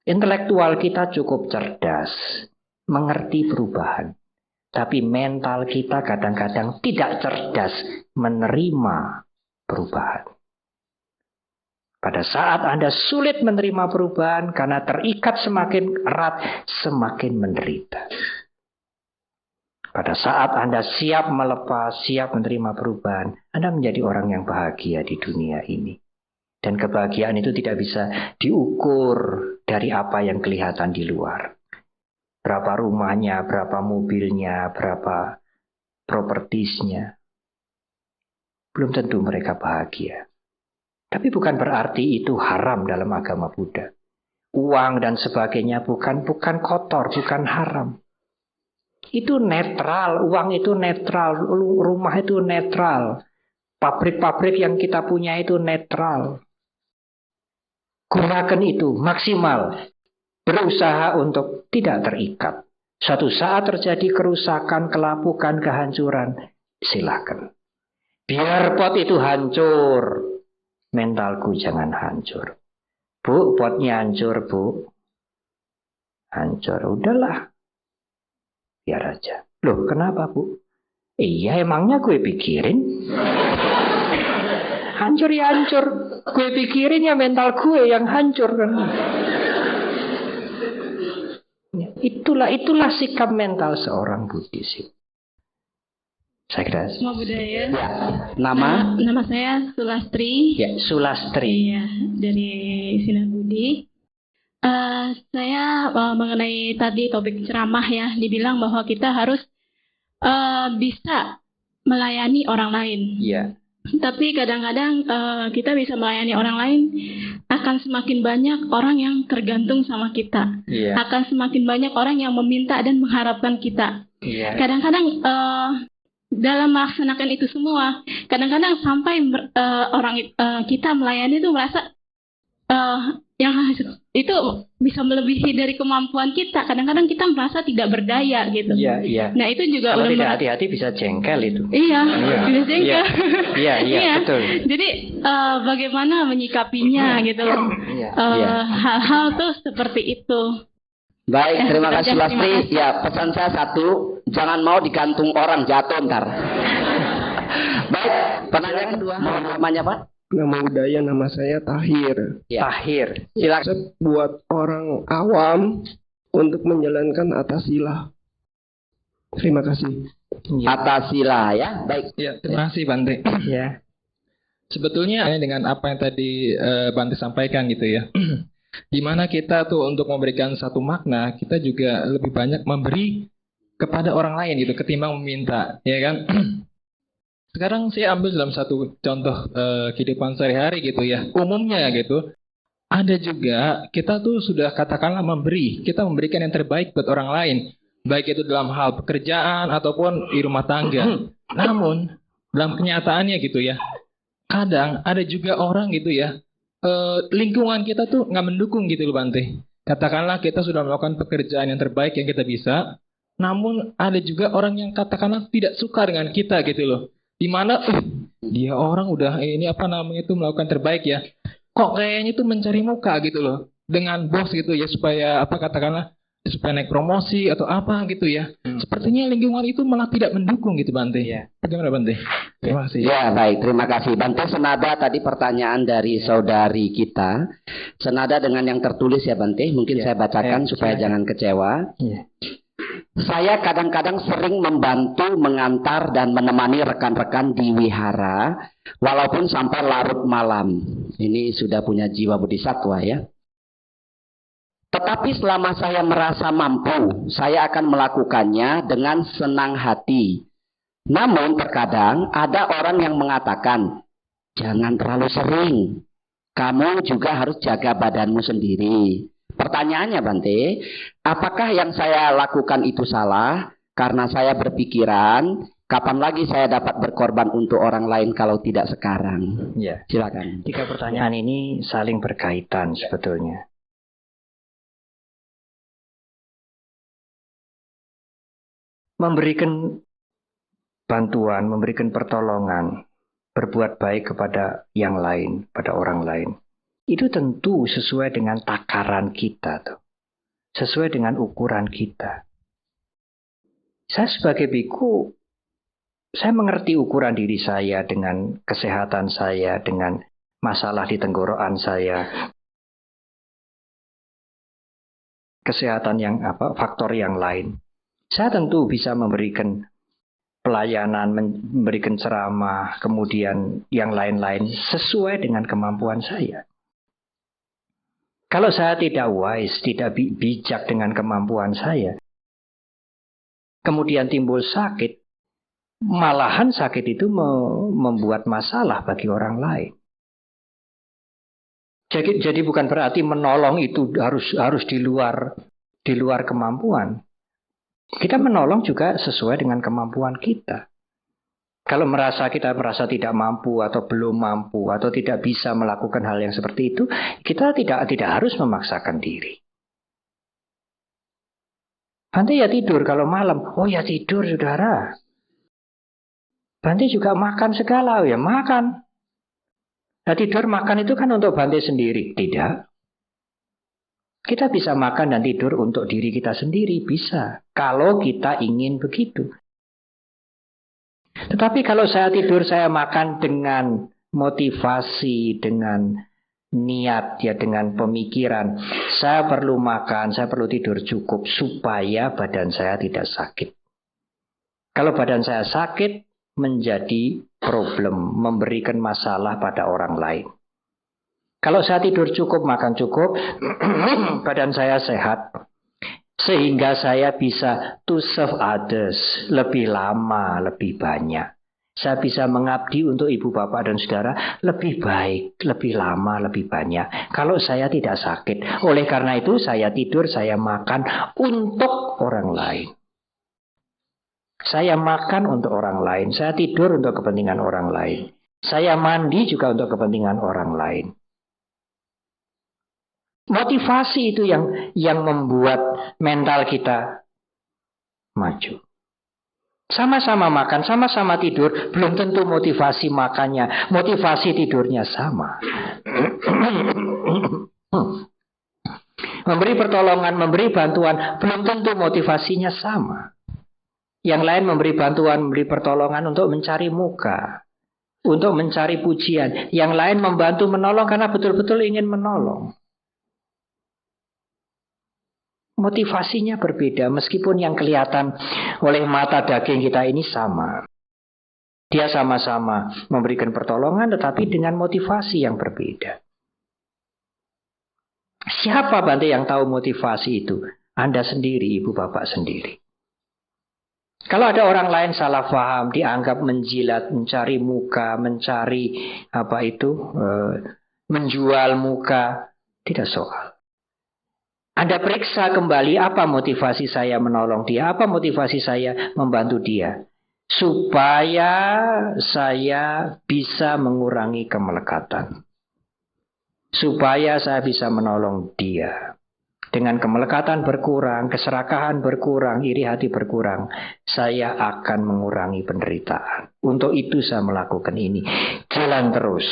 Intelektual kita cukup cerdas, mengerti perubahan. Tapi mental kita kadang-kadang tidak cerdas menerima perubahan. Pada saat Anda sulit menerima perubahan karena terikat semakin erat, semakin menderita. Pada saat Anda siap melepas, siap menerima perubahan, Anda menjadi orang yang bahagia di dunia ini. Dan kebahagiaan itu tidak bisa diukur dari apa yang kelihatan di luar. Berapa rumahnya, berapa mobilnya, berapa propertisnya. Belum tentu mereka bahagia. Tapi bukan berarti itu haram dalam agama Buddha. Uang dan sebagainya bukan kotor, bukan haram. Itu netral, uang itu netral, rumah itu netral. Pabrik-pabrik yang kita punya itu netral. Gunakan itu maksimal. Berusaha untuk tidak terikat. Suatu saat terjadi kerusakan, kelapukan, kehancuran. Silakan. Biar pot itu hancur. Mentalku jangan hancur. Bu, potnya hancur, Bu. Hancur, udahlah. Biar aja. Loh, kenapa, Bu? Iya, emangnya gue pikirin? Hancur ya hancur. Gue pikirin ya mental gue yang hancur kan. Itulah sikap mental seorang Buddhis. Saya kira. Semua budaya. Ya. Nama saya Sulastri. Ya, Sulastri. Iya, dari Sinar Budi. Saya mengenai tadi topik ceramah ya, dibilang bahwa kita harus bisa melayani orang lain. Iya. Tapi kadang-kadang kita bisa melayani orang lain, akan semakin banyak orang yang tergantung sama kita. Iya. Akan semakin banyak orang yang meminta dan mengharapkan kita. Iya. Kadang-kadang dalam melaksanakan itu semua, kadang-kadang sampai kita melayani itu merasa yang itu bisa melebihi dari kemampuan kita. Kadang-kadang kita merasa tidak berdaya gitu. Iya, iya. Nah itu juga kalau tidak hati-hati bisa jengkel itu. Iya, bisa jengkel. Iya, betul. Jadi bagaimana menyikapinya gitu. Hal-hal tuh seperti itu. Baik, terima kasih Sulastri. Ya, pesan saya satu, jangan mau digantung orang, jatuh ntar. Baik, pertanyaan kedua, namanya Pak? Nama budaya, nama saya Tahir. Ya. Tahir. Silakan. Buat orang awam untuk menjalankan atasila. Terima kasih. Atasila ya, baik. Ya, terima kasih Bante. Ya. Sebetulnya dengan apa yang tadi Bante sampaikan gitu ya. Dimana kita tuh untuk memberikan satu makna, kita juga lebih banyak memberi kepada orang lain gitu, ketimbang meminta, ya kan? Sekarang saya ambil dalam satu contoh kehidupan sehari-hari gitu ya. Umumnya gitu, ada juga kita tuh sudah katakanlah memberi, kita memberikan yang terbaik buat orang lain, baik itu dalam hal pekerjaan ataupun di rumah tangga. Namun dalam kenyataannya gitu ya, kadang ada juga orang gitu ya, lingkungan kita tuh nggak mendukung gitu loh Bante. Katakanlah kita sudah melakukan pekerjaan yang terbaik yang kita bisa, namun ada juga orang yang katakanlah tidak suka dengan kita gitu loh. Dimana dia orang udah melakukan terbaik ya, kok kayaknya tuh mencari muka gitu loh dengan bos gitu ya, supaya supaya naik promosi atau apa gitu ya. Sepertinya lingkungan itu malah tidak mendukung gitu Bante. Bagaimana Bante? Terima kasih. Ya baik, terima kasih Bante. Senada tadi pertanyaan dari saudari kita, senada dengan yang tertulis ya Bante. Mungkin saya bacakan supaya jangan kecewa. Saya kadang-kadang sering membantu, mengantar, dan menemani rekan-rekan di wihara, walaupun sampai larut malam. Ini sudah punya jiwa bodhisatwa ya. Tetapi selama saya merasa mampu, saya akan melakukannya dengan senang hati. Namun terkadang ada orang yang mengatakan, jangan terlalu sering. Kamu juga harus jaga badanmu sendiri. Pertanyaannya Bante, apakah yang saya lakukan itu salah? Karena saya berpikiran, kapan lagi saya dapat berkorban untuk orang lain kalau tidak sekarang? Ya. Silakan. 3 pertanyaan ini saling berkaitan sebetulnya. Memberikan bantuan, memberikan pertolongan, berbuat baik kepada yang lain, pada orang lain. Itu tentu sesuai dengan takaran kita, tuh. Sesuai dengan ukuran kita. Saya sebagai biku, saya mengerti ukuran diri saya dengan kesehatan saya, dengan masalah di tenggorokan saya, kesehatan yang faktor yang lain. Saya tentu bisa memberikan pelayanan, memberikan ceramah, kemudian yang lain-lain sesuai dengan kemampuan saya. Kalau saya tidak wise, tidak bijak dengan kemampuan saya, kemudian timbul sakit, malahan sakit itu membuat masalah bagi orang lain. Jadi bukan berarti menolong itu harus di luar kemampuan. Kita menolong juga sesuai dengan kemampuan kita. Kalau kita merasa tidak mampu atau belum mampu atau tidak bisa melakukan hal yang seperti itu, kita tidak harus memaksakan diri. Bante ya tidur kalau malam. Oh ya tidur saudara. Bante juga makan segala. Ya makan. Nah tidur makan itu kan untuk Bante sendiri. Tidak. Kita bisa makan dan tidur untuk diri kita sendiri. Bisa. Kalau kita ingin begitu. Tetapi kalau saya tidur, saya makan dengan motivasi, dengan niat, ya dengan pemikiran. Saya perlu makan, saya perlu tidur cukup supaya badan saya tidak sakit. Kalau badan saya sakit, menjadi problem, memberikan masalah pada orang lain. Kalau saya tidur cukup, makan cukup, badan saya sehat. Sehingga saya bisa to serve others lebih lama, lebih banyak. Saya bisa mengabdi untuk ibu bapak dan saudara lebih baik, lebih lama, lebih banyak. Kalau saya tidak sakit. Oleh karena itu saya tidur, saya makan untuk orang lain. Saya makan untuk orang lain. Saya tidur untuk kepentingan orang lain. Saya mandi juga untuk kepentingan orang lain. Motivasi itu yang membuat mental kita maju. Sama-sama makan, sama-sama tidur, belum tentu motivasi makannya, motivasi tidurnya sama. Memberi pertolongan, memberi bantuan, belum tentu motivasinya sama. Yang lain memberi bantuan, memberi pertolongan untuk mencari muka, untuk mencari pujian. Yang lain membantu menolong karena betul-betul ingin menolong. Motivasinya berbeda meskipun yang kelihatan oleh mata daging kita ini sama. Dia sama-sama memberikan pertolongan tetapi dengan motivasi yang berbeda. Siapa Bante yang tahu motivasi itu? Anda sendiri, ibu bapak sendiri. Kalau ada orang lain salah paham, dianggap menjilat, mencari muka, mencari menjual muka, tidak soal. Anda periksa kembali apa motivasi saya menolong dia, apa motivasi saya membantu dia. Supaya saya bisa mengurangi kemelekatan. Supaya saya bisa menolong dia. Dengan kemelekatan berkurang, keserakahan berkurang, iri hati berkurang. Saya akan mengurangi penderitaan. Untuk itu saya melakukan ini. Jalan terus.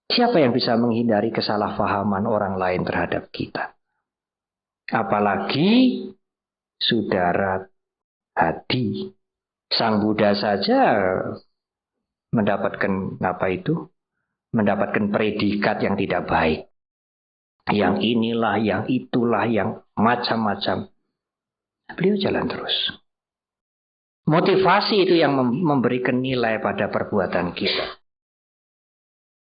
Siapa yang bisa menghindari kesalahpahaman orang lain terhadap kita? Apalagi saudara hati. Sang Buddha saja mendapatkan mendapatkan predikat yang tidak baik. Yang inilah, yang itulah, yang macam-macam. Beliau jalan terus. Motivasi itu yang memberikan nilai pada perbuatan kita.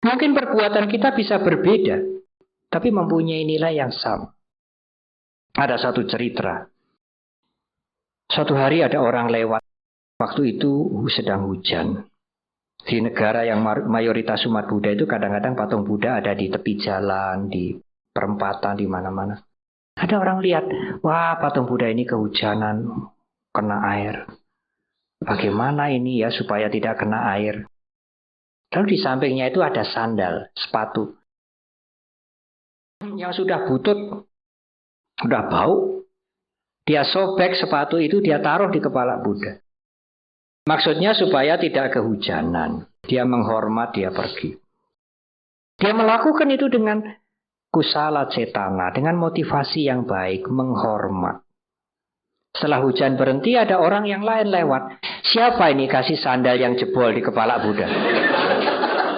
Mungkin perbuatan kita bisa berbeda, tapi mempunyai nilai yang sama. Ada satu cerita. Suatu hari ada orang lewat. Waktu itu sedang hujan. Di negara yang mayoritas umat Buddha itu kadang-kadang patung Buddha ada di tepi jalan, di perempatan, di mana-mana. Ada orang lihat, wah patung Buddha ini kehujanan, kena air. Bagaimana ini ya supaya tidak kena air? Lalu di sampingnya itu ada sandal, sepatu. Yang sudah butut, sudah bau. Dia sobek sepatu itu, dia taruh di kepala Buddha. Maksudnya supaya tidak kehujanan. Dia menghormat, dia pergi. Dia melakukan itu dengan kusala cetana, dengan motivasi yang baik, menghormat. Setelah hujan berhenti, ada orang yang lain lewat. Siapa ini kasih sandal yang jebol di kepala Buddha?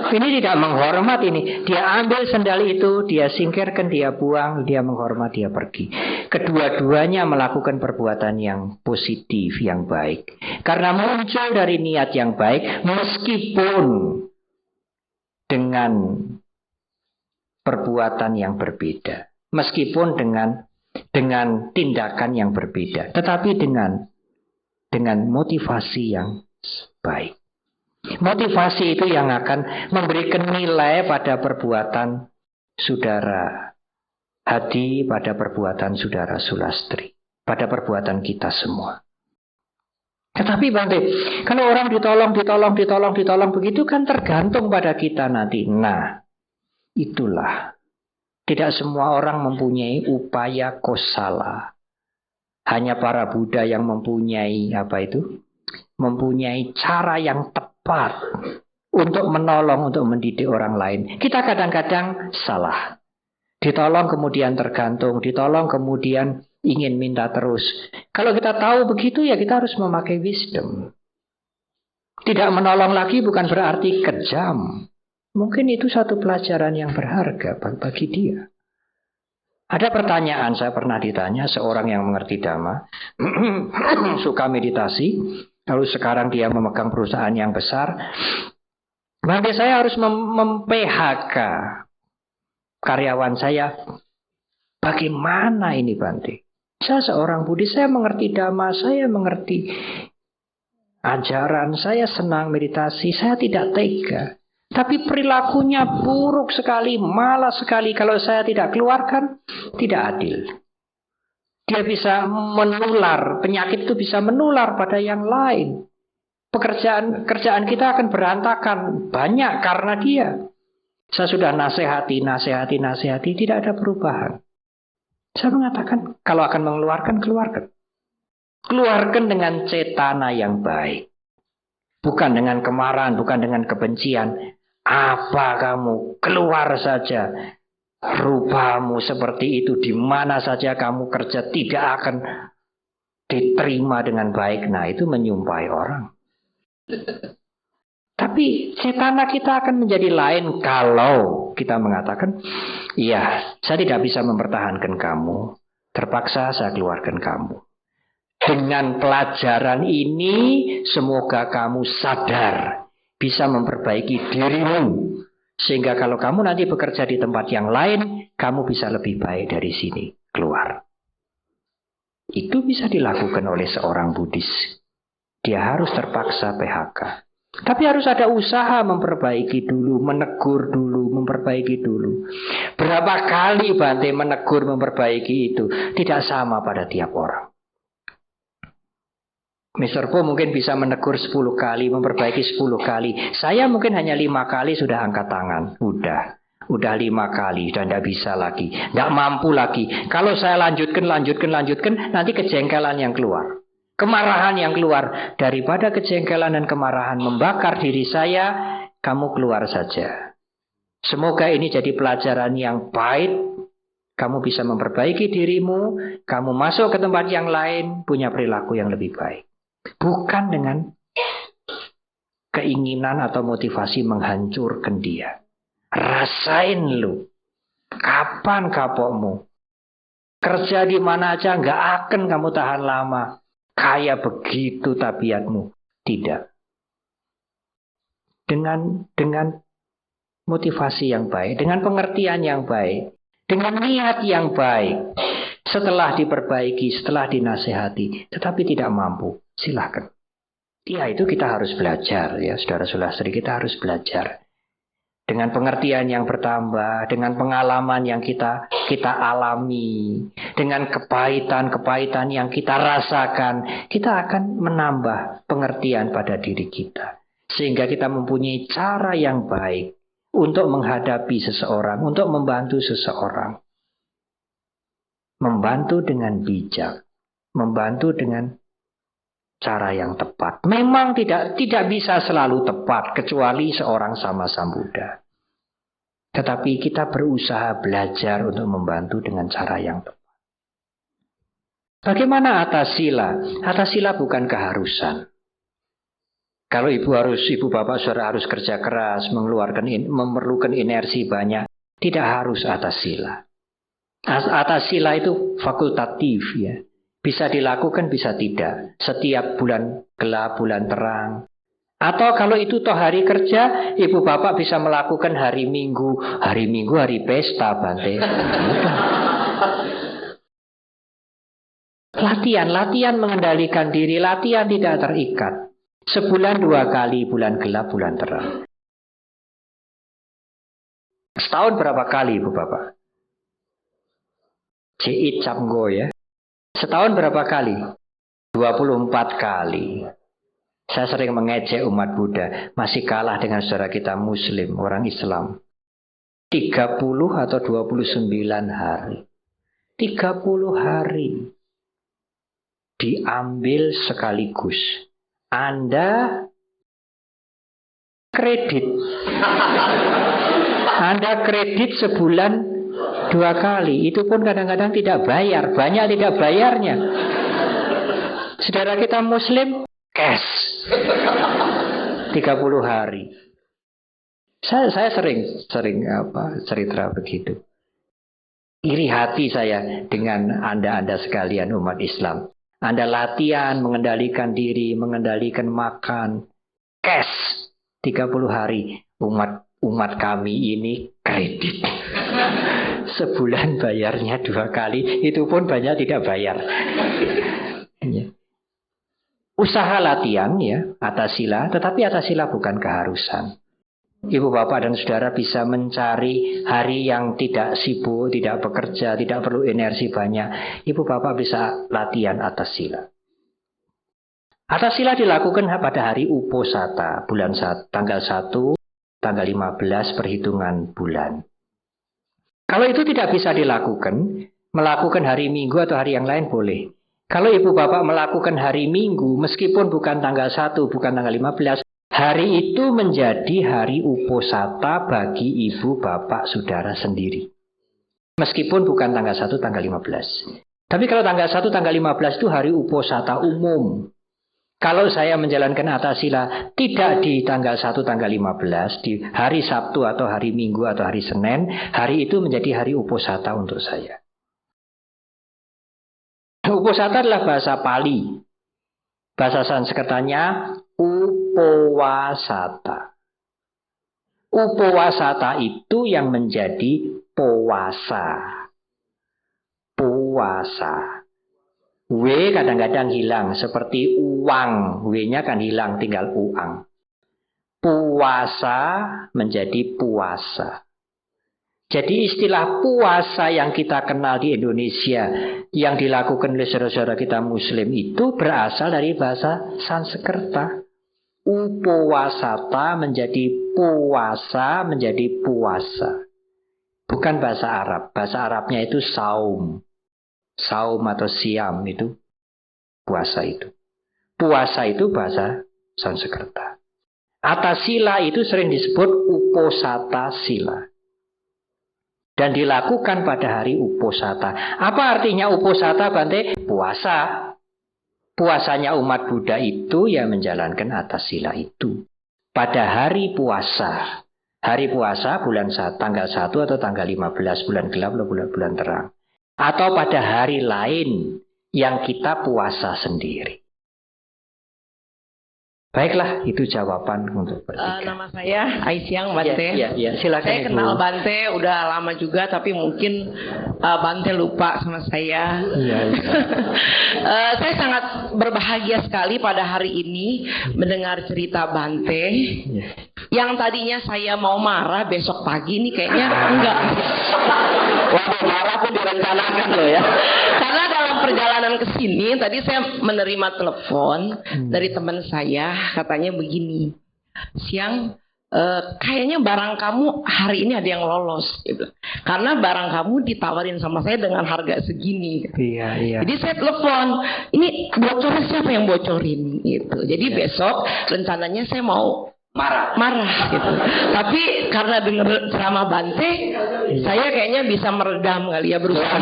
Ini tidak menghormat ini. Dia ambil sandal itu, dia singkirkan, dia buang, dia menghormat, dia pergi. Kedua-duanya melakukan perbuatan yang positif, yang baik. Karena muncul dari niat yang baik, meskipun dengan perbuatan yang berbeda. Meskipun dengan tindakan yang berbeda. Tetapi dengan motivasi yang baik. Motivasi itu yang akan memberikan nilai pada perbuatan saudara Hadi, pada perbuatan saudara Sulastri, pada perbuatan kita semua. Tetapi Bante, kalau orang ditolong begitu kan tergantung pada kita nanti. Nah, itulah. Tidak semua orang mempunyai upaya kosala. Hanya para Buddha yang mempunyai mempunyai cara yang tepat untuk menolong, untuk mendidik orang lain. Kita kadang-kadang salah. Ditolong kemudian tergantung, ditolong kemudian ingin minta terus. Kalau kita tahu begitu ya kita harus memakai wisdom. Tidak menolong lagi bukan berarti kejam. Mungkin itu satu pelajaran yang berharga bagi dia. Ada pertanyaan, saya pernah ditanya seorang yang mengerti Dhamma, suka meditasi, lalu sekarang dia memegang perusahaan yang besar. Bante, saya harus mem-PHK karyawan saya. Bagaimana ini Bante? Saya seorang Buddhis, saya mengerti Dhamma, saya mengerti ajaran, saya senang meditasi, saya tidak tega. Tapi perilakunya buruk sekali, malas sekali. Kalau saya tidak keluarkan, tidak adil. Dia bisa menular, penyakit itu bisa menular pada yang lain. Kerjaan kita akan berantakan banyak karena dia. Saya sudah nasihati, tidak ada perubahan. Saya mengatakan, kalau akan mengeluarkan, keluarkan. Keluarkan dengan cetana yang baik. Bukan dengan kemarahan, bukan dengan kebencian. Apa kamu? Keluar saja. Rupamu seperti itu. Di mana saja kamu kerja tidak akan diterima dengan baik. Nah, itu menyumpahi orang. Tapi cetana kita akan menjadi lain kalau kita mengatakan, iya, saya tidak bisa mempertahankan kamu. Terpaksa saya keluarkan kamu. Dengan pelajaran ini, semoga kamu sadar, bisa memperbaiki dirimu. Sehingga kalau kamu nanti bekerja di tempat yang lain, kamu bisa lebih baik dari sini, keluar. Itu bisa dilakukan oleh seorang Buddhis. Dia harus terpaksa PHK. Tapi harus ada usaha memperbaiki dulu, menegur dulu, memperbaiki dulu. Berapa kali Bante menegur, memperbaiki itu, tidak sama pada tiap orang. Mr. Po mungkin bisa menegur 10 kali, memperbaiki 10 kali. Saya mungkin hanya 5 kali sudah angkat tangan. Udah 5 kali, sudah tidak bisa lagi. Tidak mampu lagi. Kalau saya lanjutkan, nanti kejengkelan yang keluar. Kemarahan yang keluar. Daripada kejengkelan dan kemarahan membakar diri saya, kamu keluar saja. Semoga ini jadi pelajaran yang baik. Kamu bisa memperbaiki dirimu. Kamu masuk ke tempat yang lain, punya perilaku yang lebih baik. Bukan dengan keinginan atau motivasi menghancurkan dia. Rasain lu. Kapan kapokmu? Kerja di mana aja nggak akan kamu tahan lama. Kayak begitu tabiatmu. Tidak. Dengan motivasi yang baik, dengan pengertian yang baik, dengan niat yang baik. Setelah diperbaiki, setelah dinasehati, tetapi tidak mampu, silakan. Ya, itu kita harus belajar ya, saudara-saudari, kita harus belajar. Dengan pengertian yang bertambah, dengan pengalaman yang kita alami, dengan kepahitan-kepahitan yang kita rasakan, kita akan menambah pengertian pada diri kita. Sehingga kita mempunyai cara yang baik untuk menghadapi seseorang, untuk membantu seseorang. Membantu dengan bijak, membantu dengan cara yang tepat. Memang tidak bisa selalu tepat, kecuali seorang sama Sang Buddha. Tetapi kita berusaha belajar untuk membantu dengan cara yang tepat. Bagaimana atas sila? Atas sila bukan keharusan. Kalau ibu bapak saudara harus kerja keras, memerlukan energi banyak, tidak harus atas sila. Atas sila itu fakultatif ya. Bisa dilakukan, bisa tidak. Setiap bulan gelap, bulan terang. Atau kalau itu toh hari kerja, ibu bapak bisa melakukan hari Minggu. Hari Minggu hari pesta, Bante. Latihan mengendalikan diri, latihan tidak terikat. Sebulan 2 kali, bulan gelap, bulan terang. Setahun berapa kali ibu bapak? Ciit Camgo ya. Setahun berapa kali? 24 kali. Saya sering mengejek umat Buddha. Masih kalah dengan saudara kita Muslim, orang Islam. 30 atau 29 hari. 30 hari. Diambil sekaligus. Anda kredit. Anda kredit sebulan 2 kali. Itu pun kadang-kadang tidak bayar. Banyak tidak bayarnya. Saudara kita Muslim, cash. 30 hari. Saya sering cerita begitu. Iri hati saya dengan Anda sekalian umat Islam. Anda latihan mengendalikan diri, mengendalikan makan. Cash. 30 hari. Umat kami ini kredit. Sebulan bayarnya 2 kali. Itu pun banyak tidak bayar. Usaha latihan ya, atas sila. Tetapi atas sila bukan keharusan. Ibu bapak dan saudara bisa mencari hari yang tidak sibuk, tidak bekerja, tidak perlu energi banyak. Ibu bapak bisa latihan atas sila. Atas sila dilakukan pada hari Uposatha, tanggal 1, tanggal 15 perhitungan bulan. Kalau itu tidak bisa dilakukan, melakukan hari Minggu atau hari yang lain boleh. Kalau ibu bapak melakukan hari Minggu, meskipun bukan tanggal 1, bukan tanggal 15, hari itu menjadi hari Uposatha bagi ibu bapak saudara sendiri. Meskipun bukan tanggal 1, tanggal 15. Tapi kalau tanggal 1, tanggal 15 itu hari Uposatha umum. Kalau saya menjalankan atas sila tidak di tanggal 1, tanggal 15, di hari Sabtu atau hari Minggu atau hari Senin, hari itu menjadi hari Uposatha untuk saya. Uposatha adalah bahasa Pali. Bahasa Sanskertanya Upowasata. Upowasata itu yang menjadi puasa. Puasa. W kadang-kadang hilang seperti uang. W-nya kan hilang, tinggal uang. Puasa menjadi puasa. Jadi istilah puasa yang kita kenal di Indonesia yang dilakukan oleh saudara-saudara kita Muslim itu berasal dari bahasa Sanskerta. Upowasata menjadi puasa, menjadi puasa. Bukan bahasa Arab. Bahasa Arabnya itu saum. Saum atau siam itu puasa itu. Puasa itu bahasa Sanskerta. Atas sila itu sering disebut Uposatha sila. Dan dilakukan pada hari Uposatha. Apa artinya Uposatha, Bante? Puasa. Puasanya umat Buddha itu ya menjalankan atas sila itu. Pada hari puasa. Hari puasa tanggal 1 atau tanggal 15 bulan gelap atau bulan terang. Atau pada hari lain yang kita puasa sendiri? Baiklah, itu jawaban untuk bertiga. Nama saya Aisyang Bante. Ya, silakan saya Ibu. kenal Bante udah lama juga, tapi mungkin Bante lupa sama saya. Iya. Saya sangat berbahagia sekali pada hari ini mendengar cerita Bante. Yang tadinya saya mau marah besok pagi ini kayaknya enggak. Waduh, marah pun direncanakan loh ya. Karena dalam perjalanan ke sini tadi saya menerima telepon dari teman saya, katanya begini, Siang, kayaknya barang kamu hari ini ada yang lolos, gitu. Karena barang kamu ditawarin sama saya dengan harga segini. Iya. Jadi saya telepon, ini bocornya siapa yang bocorin, gitu. Jadi besok rencananya saya mau marah gitu. Tapi karena dengar ceramah Bante, saya kayaknya bisa meredam kali ya, berusaha.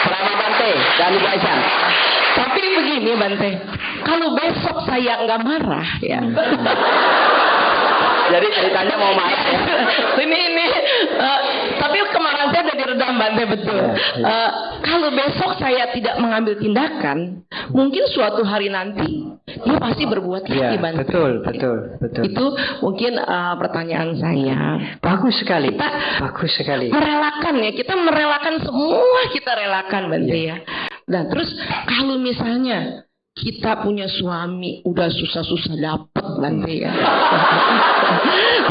Ceramah Bante dan Ibu Aisyah. Tapi begini Bante, kalau besok saya nggak marah ya. Jadi ceritanya mau marah ya. ini tapi kemarahan saya udah diredam Bante, betul. Kalau besok saya tidak mengambil tindakan, mungkin suatu hari nanti dia pasti berbuat lagi Bante. Betul. Itu mungkin pertanyaan saya. Bagus sekali. Bagus sekali. Merelakan ya, kita merelakan semua, kita relakan Bante ya. Dan terus kalau misalnya kita punya suami udah susah-susah dapet Bante ya.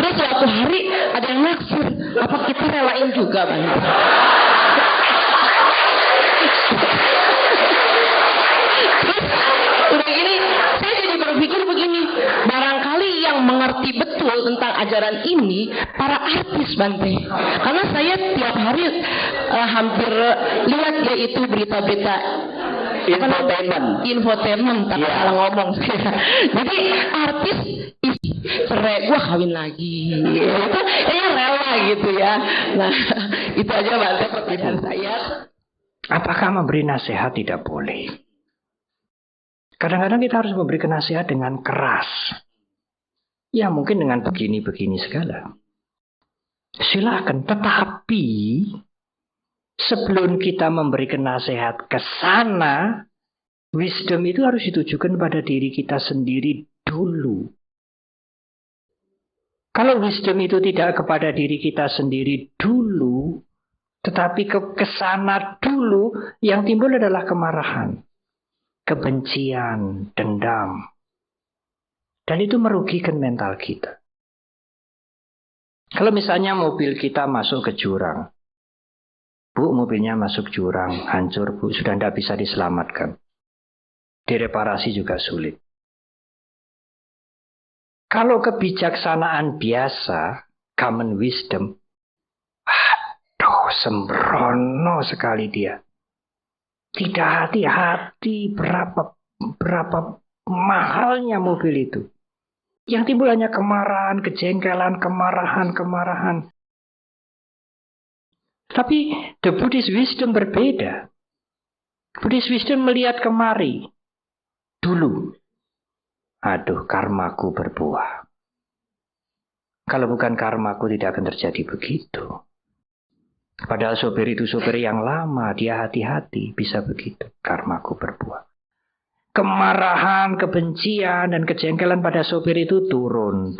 Terus suatu hari ada yang naksir, apa kita relain juga Bante? Terus udah gini, saya jadi berpikir begini, barangkali yang mengerti betul tentang ajaran ini para artis Bante. Karena saya tiap hari hampir lihat yaitu berita-berita infotainment tak salah ngomong saya. Jadi artis cerai, gue kawin lagi, itu rela gitu ya. Nah itu aja Bante pertanyaan saya. Apakah memberi nasihat tidak boleh? Kadang-kadang kita harus memberi nasihat dengan keras. Ya mungkin dengan begini-begini segala. Silakan, tetapi sebelum kita memberi nasihat ke sana, wisdom itu harus ditujukan pada diri kita sendiri dulu. Kalau wisdom itu tidak kepada diri kita sendiri dulu, tetapi ke sana dulu, yang timbul adalah kemarahan, kebencian, dendam. Dan itu merugikan mental kita. Kalau misalnya mobil kita masuk ke jurang, Bu, mobilnya masuk jurang, hancur Bu, sudah tidak bisa diselamatkan. Direparasi juga sulit. Kalau kebijaksanaan biasa, common wisdom, aduh, sembrono sekali dia. Tidak hati-hati berapa mahalnya mobil itu. Yang timbul hanya kemarahan, kejengkelan, kemarahan. Tapi the Buddhist wisdom berbeda. Buddhist wisdom melihat kemari. Dulu. Aduh, karmaku berbuah. Kalau bukan karmaku tidak akan terjadi begitu. Padahal sopir itu sopir yang lama, dia hati-hati, bisa begitu. Karmaku berbuah. Kemarahan, kebencian, dan kejengkelan pada sopir itu turun.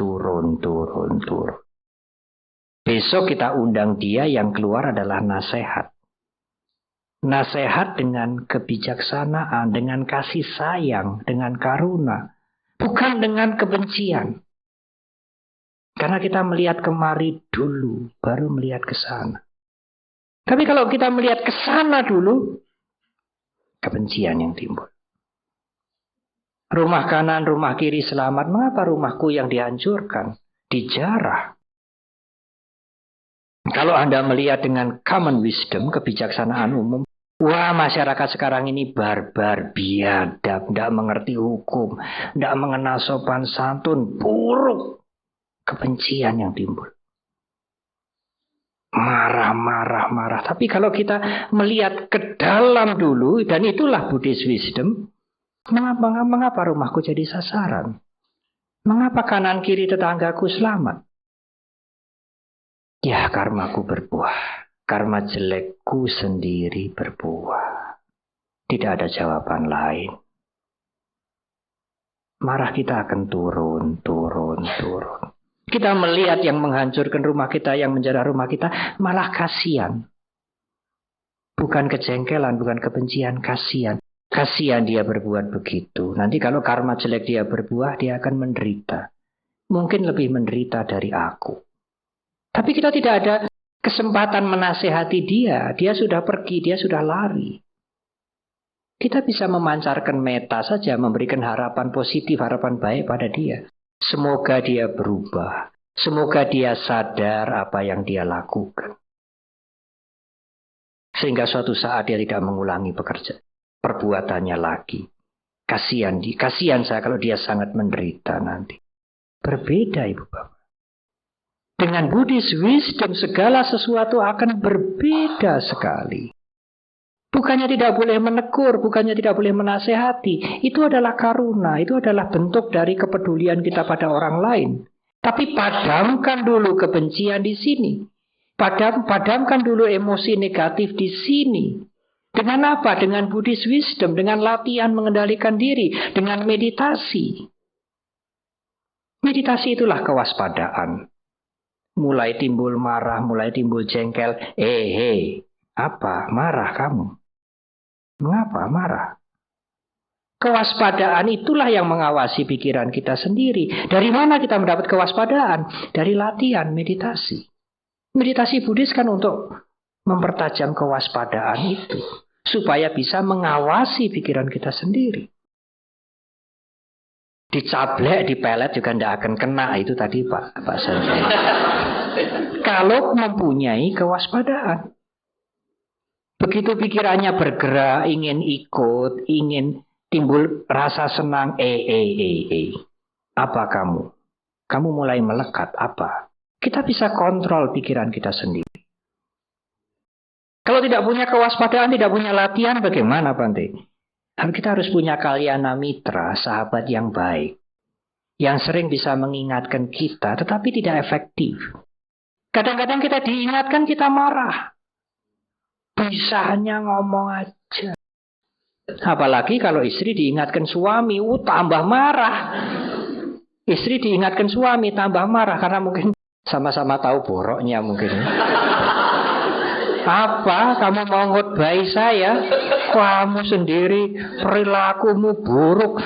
Besok kita undang dia, yang keluar adalah nasihat. Nasihat dengan kebijaksanaan, dengan kasih sayang, dengan karuna. Bukan dengan kebencian. Karena kita melihat kemari dulu, baru melihat ke sana. Tapi kalau kita melihat ke sana dulu, kebencian yang timbul. Rumah kanan, rumah kiri selamat. Mengapa rumahku yang dihancurkan? Dijarah. Kalau Anda melihat dengan common wisdom, kebijaksanaan umum, wah, masyarakat sekarang ini barbar, biadab, tidak mengerti hukum, tidak mengenal sopan santun, buruk. Kebencian yang timbul. Marah. Tapi kalau kita melihat ke dalam dulu, dan itulah Buddhist wisdom, mengapa rumahku jadi sasaran? Mengapa kanan kiri tetanggaku selamat? Ya, karmaku berbuah. karma jelekku sendiri berbuah. Tidak ada jawaban lain. Marah kita akan turun. Kita melihat yang menghancurkan rumah kita, yang menjarah rumah kita, malah kasihan. Bukan kejengkelan, bukan kebencian, kasihan. Kasihan dia berbuat begitu. Nanti kalau karma jelek dia berbuah, dia akan menderita. Mungkin lebih menderita dari aku. Tapi kita tidak ada kesempatan menasehati dia. Dia sudah pergi, dia sudah lari. Kita bisa memancarkan meta saja, memberikan harapan positif, harapan baik pada dia. Semoga dia berubah. Semoga dia sadar apa yang dia lakukan. Sehingga suatu saat dia tidak mengulangi perbuatannya lagi. Kasihan saya kalau dia sangat menderita nanti. Berbeda Ibu Bapak. Dengan Buddhist wisdom segala sesuatu akan berbeda sekali. Bukannya tidak boleh menegur, bukannya tidak boleh menasehati. Itu adalah karuna, itu adalah bentuk dari kepedulian kita pada orang lain. Tapi padamkan dulu kebencian di sini. Padamkan dulu emosi negatif di sini. Dengan apa? Dengan Buddhist wisdom, dengan latihan mengendalikan diri, dengan meditasi. Meditasi itulah kewaspadaan. Mulai timbul marah, mulai timbul jengkel. Apa? Marah kamu? Mengapa marah? Kewaspadaan itulah yang mengawasi pikiran kita sendiri. Dari mana kita mendapat kewaspadaan? Dari latihan meditasi. Meditasi Buddhis kan untuk mempertajam kewaspadaan itu. Supaya bisa mengawasi pikiran kita sendiri. Dicablek, dipelet juga tidak akan kena. Itu tadi Pak Sanjay. Kalau mempunyai kewaspadaan. Begitu pikirannya bergerak, ingin ikut, ingin timbul rasa senang. Apa kamu? Kamu mulai melekat, apa? Kita bisa kontrol pikiran kita sendiri. Kalau tidak punya kewaspadaan, tidak punya latihan, bagaimana Bante? Kita harus punya kalyana mitra, sahabat yang baik. Yang sering bisa mengingatkan kita, tetapi tidak efektif. Kadang-kadang kita diingatkan, kita marah. Bisa hanya ngomong aja. Apalagi kalau istri diingatkan suami, tambah marah. Istri diingatkan suami, tambah marah. Karena mungkin sama-sama tahu boroknya mungkin. Apa? Kamu mau ngutbahi saya? Kamu sendiri perilakumu buruk.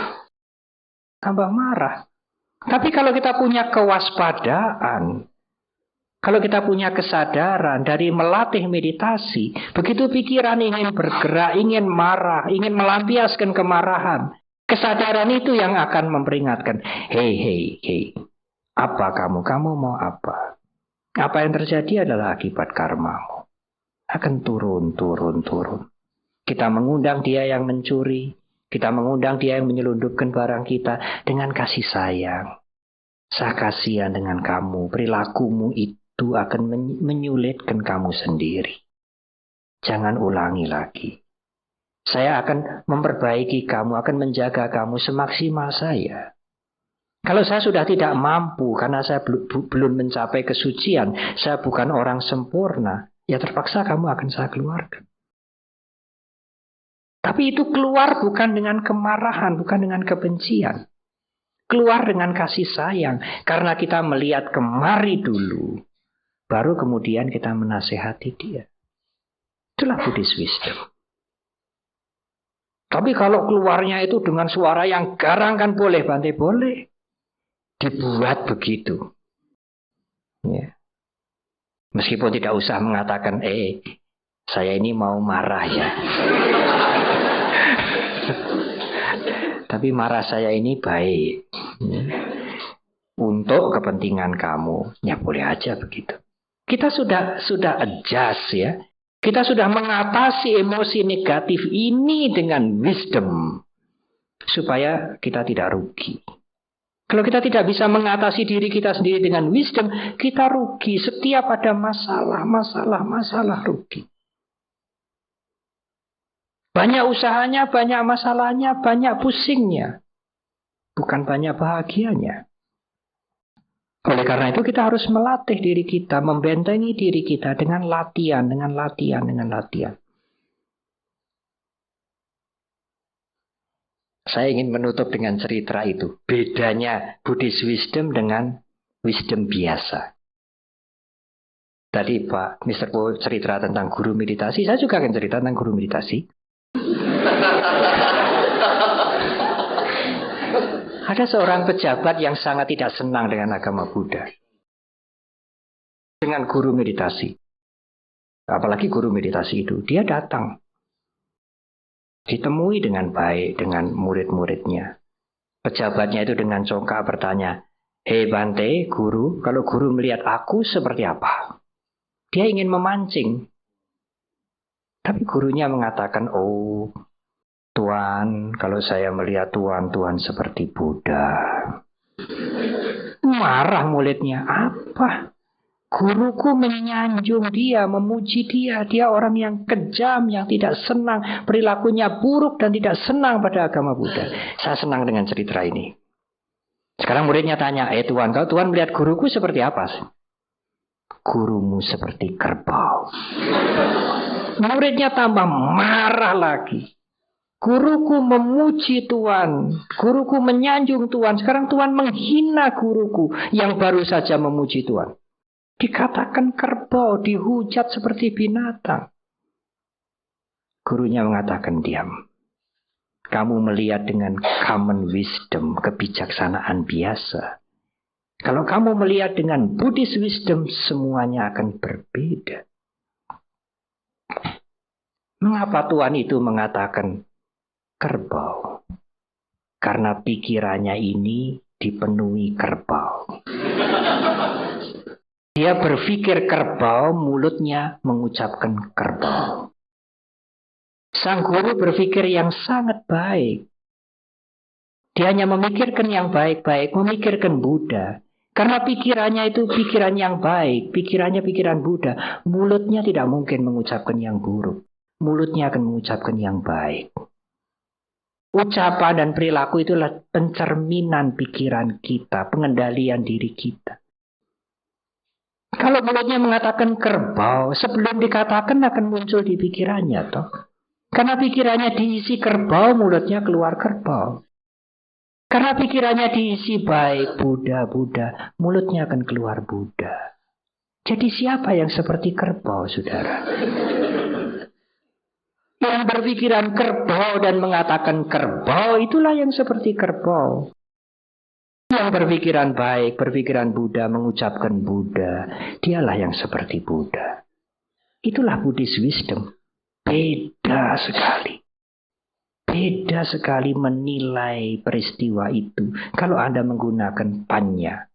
Tambah marah. Tapi kalau kita punya kewaspadaan, kalau kita punya kesadaran dari melatih meditasi, begitu pikiran ingin bergerak, ingin marah, ingin melampiaskan kemarahan, kesadaran itu yang akan memperingatkan, hei, apa kamu? Kamu mau apa? Apa yang terjadi adalah akibat karmamu. Akan turun. Kita mengundang dia yang mencuri, kita mengundang dia yang menyelundupkan barang kita dengan kasih sayang. Saya kasihan dengan kamu, perilakumu itu akan menyulitkan kamu sendiri. Jangan ulangi lagi. Saya akan memperbaiki kamu, akan menjaga kamu semaksimal saya. Kalau saya sudah tidak mampu, karena saya belum mencapai kesucian, saya bukan orang sempurna, ya terpaksa kamu akan saya keluarkan. Tapi itu keluar bukan dengan kemarahan, bukan dengan kebencian. Keluar dengan kasih sayang, karena kita melihat kemari dulu. Baru kemudian kita menasehati dia. Itulah Buddhist wisdom. Tapi kalau keluarnya itu dengan suara yang garang kan boleh, Bante? Boleh. Dibuat begitu. Ya. Meskipun tidak usah mengatakan, saya ini mau marah ya. Tapi marah saya ini baik. Ya. Untuk kepentingan kamu. Ya boleh aja begitu. Kita sudah adjust ya. Kita sudah mengatasi emosi negatif ini dengan wisdom. Supaya kita tidak rugi. Kalau kita tidak bisa mengatasi diri kita sendiri dengan wisdom, kita rugi. Setiap ada masalah rugi. Banyak usahanya, banyak masalahnya, banyak pusingnya. Bukan banyak bahagianya. Oleh karena itu kita harus melatih diri kita, membentengi diri kita dengan latihan. Saya ingin menutup dengan cerita itu. Bedanya Buddhist wisdom dengan wisdom biasa. Tadi Pak Mr. Po cerita tentang guru meditasi, saya juga akan cerita tentang guru meditasi. Ada seorang pejabat yang sangat tidak senang dengan agama Buddha. Dengan guru meditasi. Apalagi guru meditasi itu. Dia datang. Ditemui dengan baik dengan murid-muridnya. Pejabatnya itu dengan congkak bertanya, "Hei Bante, guru, kalau guru melihat aku seperti apa?" Dia ingin memancing. Tapi gurunya mengatakan, "Oh, Tuan, kalau saya melihat Tuan seperti Buddha." Marah muridnya. Apa? Guruku menyanjung dia, memuji dia. Dia orang yang kejam, yang tidak senang. Perilakunya buruk dan tidak senang pada agama Buddha. Saya senang dengan cerita ini. Sekarang muridnya tanya, Tuan, kalau Tuan melihat guruku seperti apa? Gurumu seperti kerbau. Muridnya tambah marah lagi. Guruku memuji Tuan. Guruku menyanjung Tuan. Sekarang Tuan menghina guruku yang baru saja memuji Tuan. Dikatakan kerbau, dihujat seperti binatang. Gurunya mengatakan, diam. Kamu melihat dengan common wisdom, kebijaksanaan biasa. Kalau kamu melihat dengan Buddhist wisdom, semuanya akan berbeda. Mengapa Tuhan itu mengatakan kerbau? Karena pikirannya ini dipenuhi kerbau. Dia berpikir kerbau, mulutnya mengucapkan kerbau. Sang guru berpikir yang sangat baik. Dia hanya memikirkan yang baik-baik, memikirkan Buddha. Karena pikirannya itu pikiran yang baik, pikirannya pikiran Buddha. Mulutnya tidak mungkin mengucapkan yang buruk. Mulutnya akan mengucapkan yang baik. Ucapan dan perilaku itulah pencerminan pikiran kita, pengendalian diri kita. Kalau mulutnya mengatakan kerbau, sebelum dikatakan akan muncul di pikirannya, toh. Karena pikirannya diisi kerbau, mulutnya keluar kerbau. Karena pikirannya diisi baik, Buddha, mulutnya akan keluar Buddha. Jadi siapa yang seperti kerbau, saudara? Yang berpikiran kerbau dan mengatakan kerbau, itulah yang seperti kerbau. Yang berpikiran baik, berpikiran Buddha, mengucapkan Buddha, dialah yang seperti Buddha. Itulah Buddhist wisdom. Beda sekali. Beda sekali menilai peristiwa itu. Kalau Anda menggunakan panya,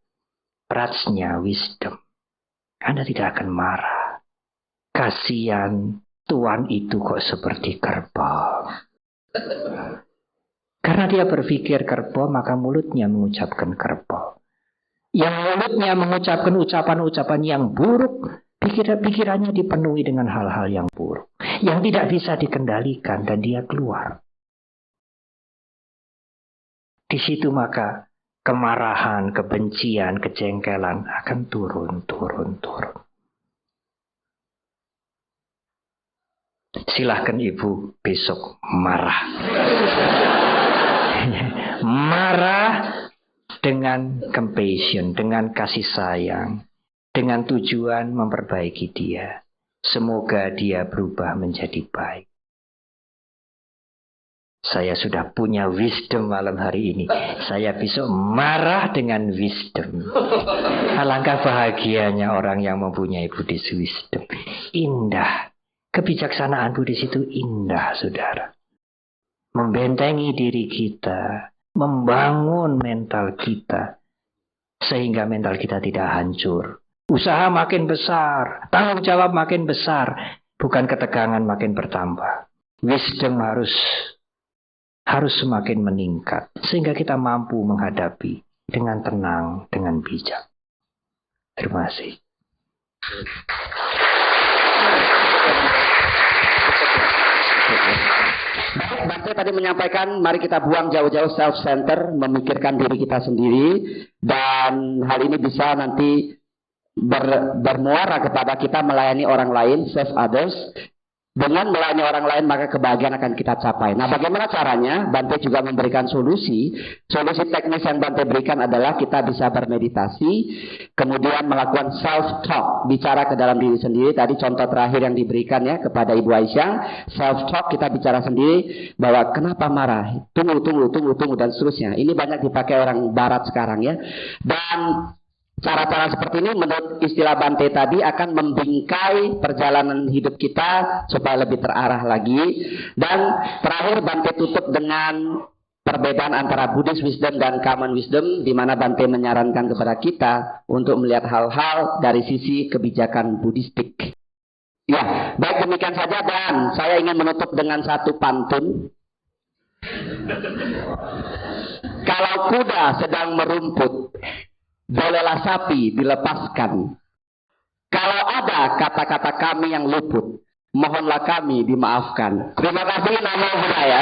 prajna, wisdom, Anda tidak akan marah. Kasihan, Tuan itu kok seperti kerbau. Karena dia berpikir kerbau, maka mulutnya mengucapkan kerbau. Yang mulutnya mengucapkan ucapan-ucapan yang buruk, pikirannya dipenuhi dengan hal-hal yang buruk. Yang tidak bisa dikendalikan dan dia keluar. Di situ maka kemarahan, kebencian, kejengkelan akan turun. Silahkan Ibu besok marah. Marah dengan compassion, dengan kasih sayang, dengan tujuan memperbaiki dia. Semoga dia berubah menjadi baik. Saya sudah punya wisdom malam hari ini. Saya besok marah dengan wisdom. Alangkah bahagianya orang yang mempunyai Buddhist wisdom. Indah. Kebijaksanaan Buddhis itu indah, saudara. Membentengi diri kita, membangun mental kita, sehingga mental kita tidak hancur. Usaha makin besar, tanggung jawab makin besar, bukan ketegangan makin bertambah. Wisdom harus semakin meningkat, sehingga kita mampu menghadapi dengan tenang, dengan bijak. Terima kasih. Thank you. Baik, Bante tadi menyampaikan mari kita buang jauh-jauh self-center, memikirkan diri kita sendiri, dan hal ini bisa nanti bermuara kepada kita melayani orang lain, serve others. Dengan melayani orang lain maka kebahagiaan akan kita capai. Nah, bagaimana caranya? Bante juga memberikan solusi. Solusi teknis yang Bante berikan adalah kita bisa bermeditasi, kemudian melakukan self-talk, bicara ke dalam diri sendiri. Tadi contoh terakhir yang diberikan ya kepada Ibu Aisyah, self-talk, kita bicara sendiri bahwa kenapa marah, tunggu, dan seterusnya. Ini banyak dipakai orang barat sekarang ya. Dan cara-cara seperti ini menurut istilah Bante tadi akan membingkai perjalanan hidup kita supaya lebih terarah lagi. Dan terakhir Bante tutup dengan perbedaan antara Buddhist wisdom dan common wisdom, di mana Bante menyarankan kepada kita untuk melihat hal-hal dari sisi kebijakan Buddhistik. Ya, baik demikian saja, dan saya ingin menutup dengan satu pantun. Kalau kuda sedang merumput, bolehlah sapi dilepaskan. Kalau ada kata-kata kami yang luput, mohonlah kami dimaafkan. Terima kasih, namo buddhaya.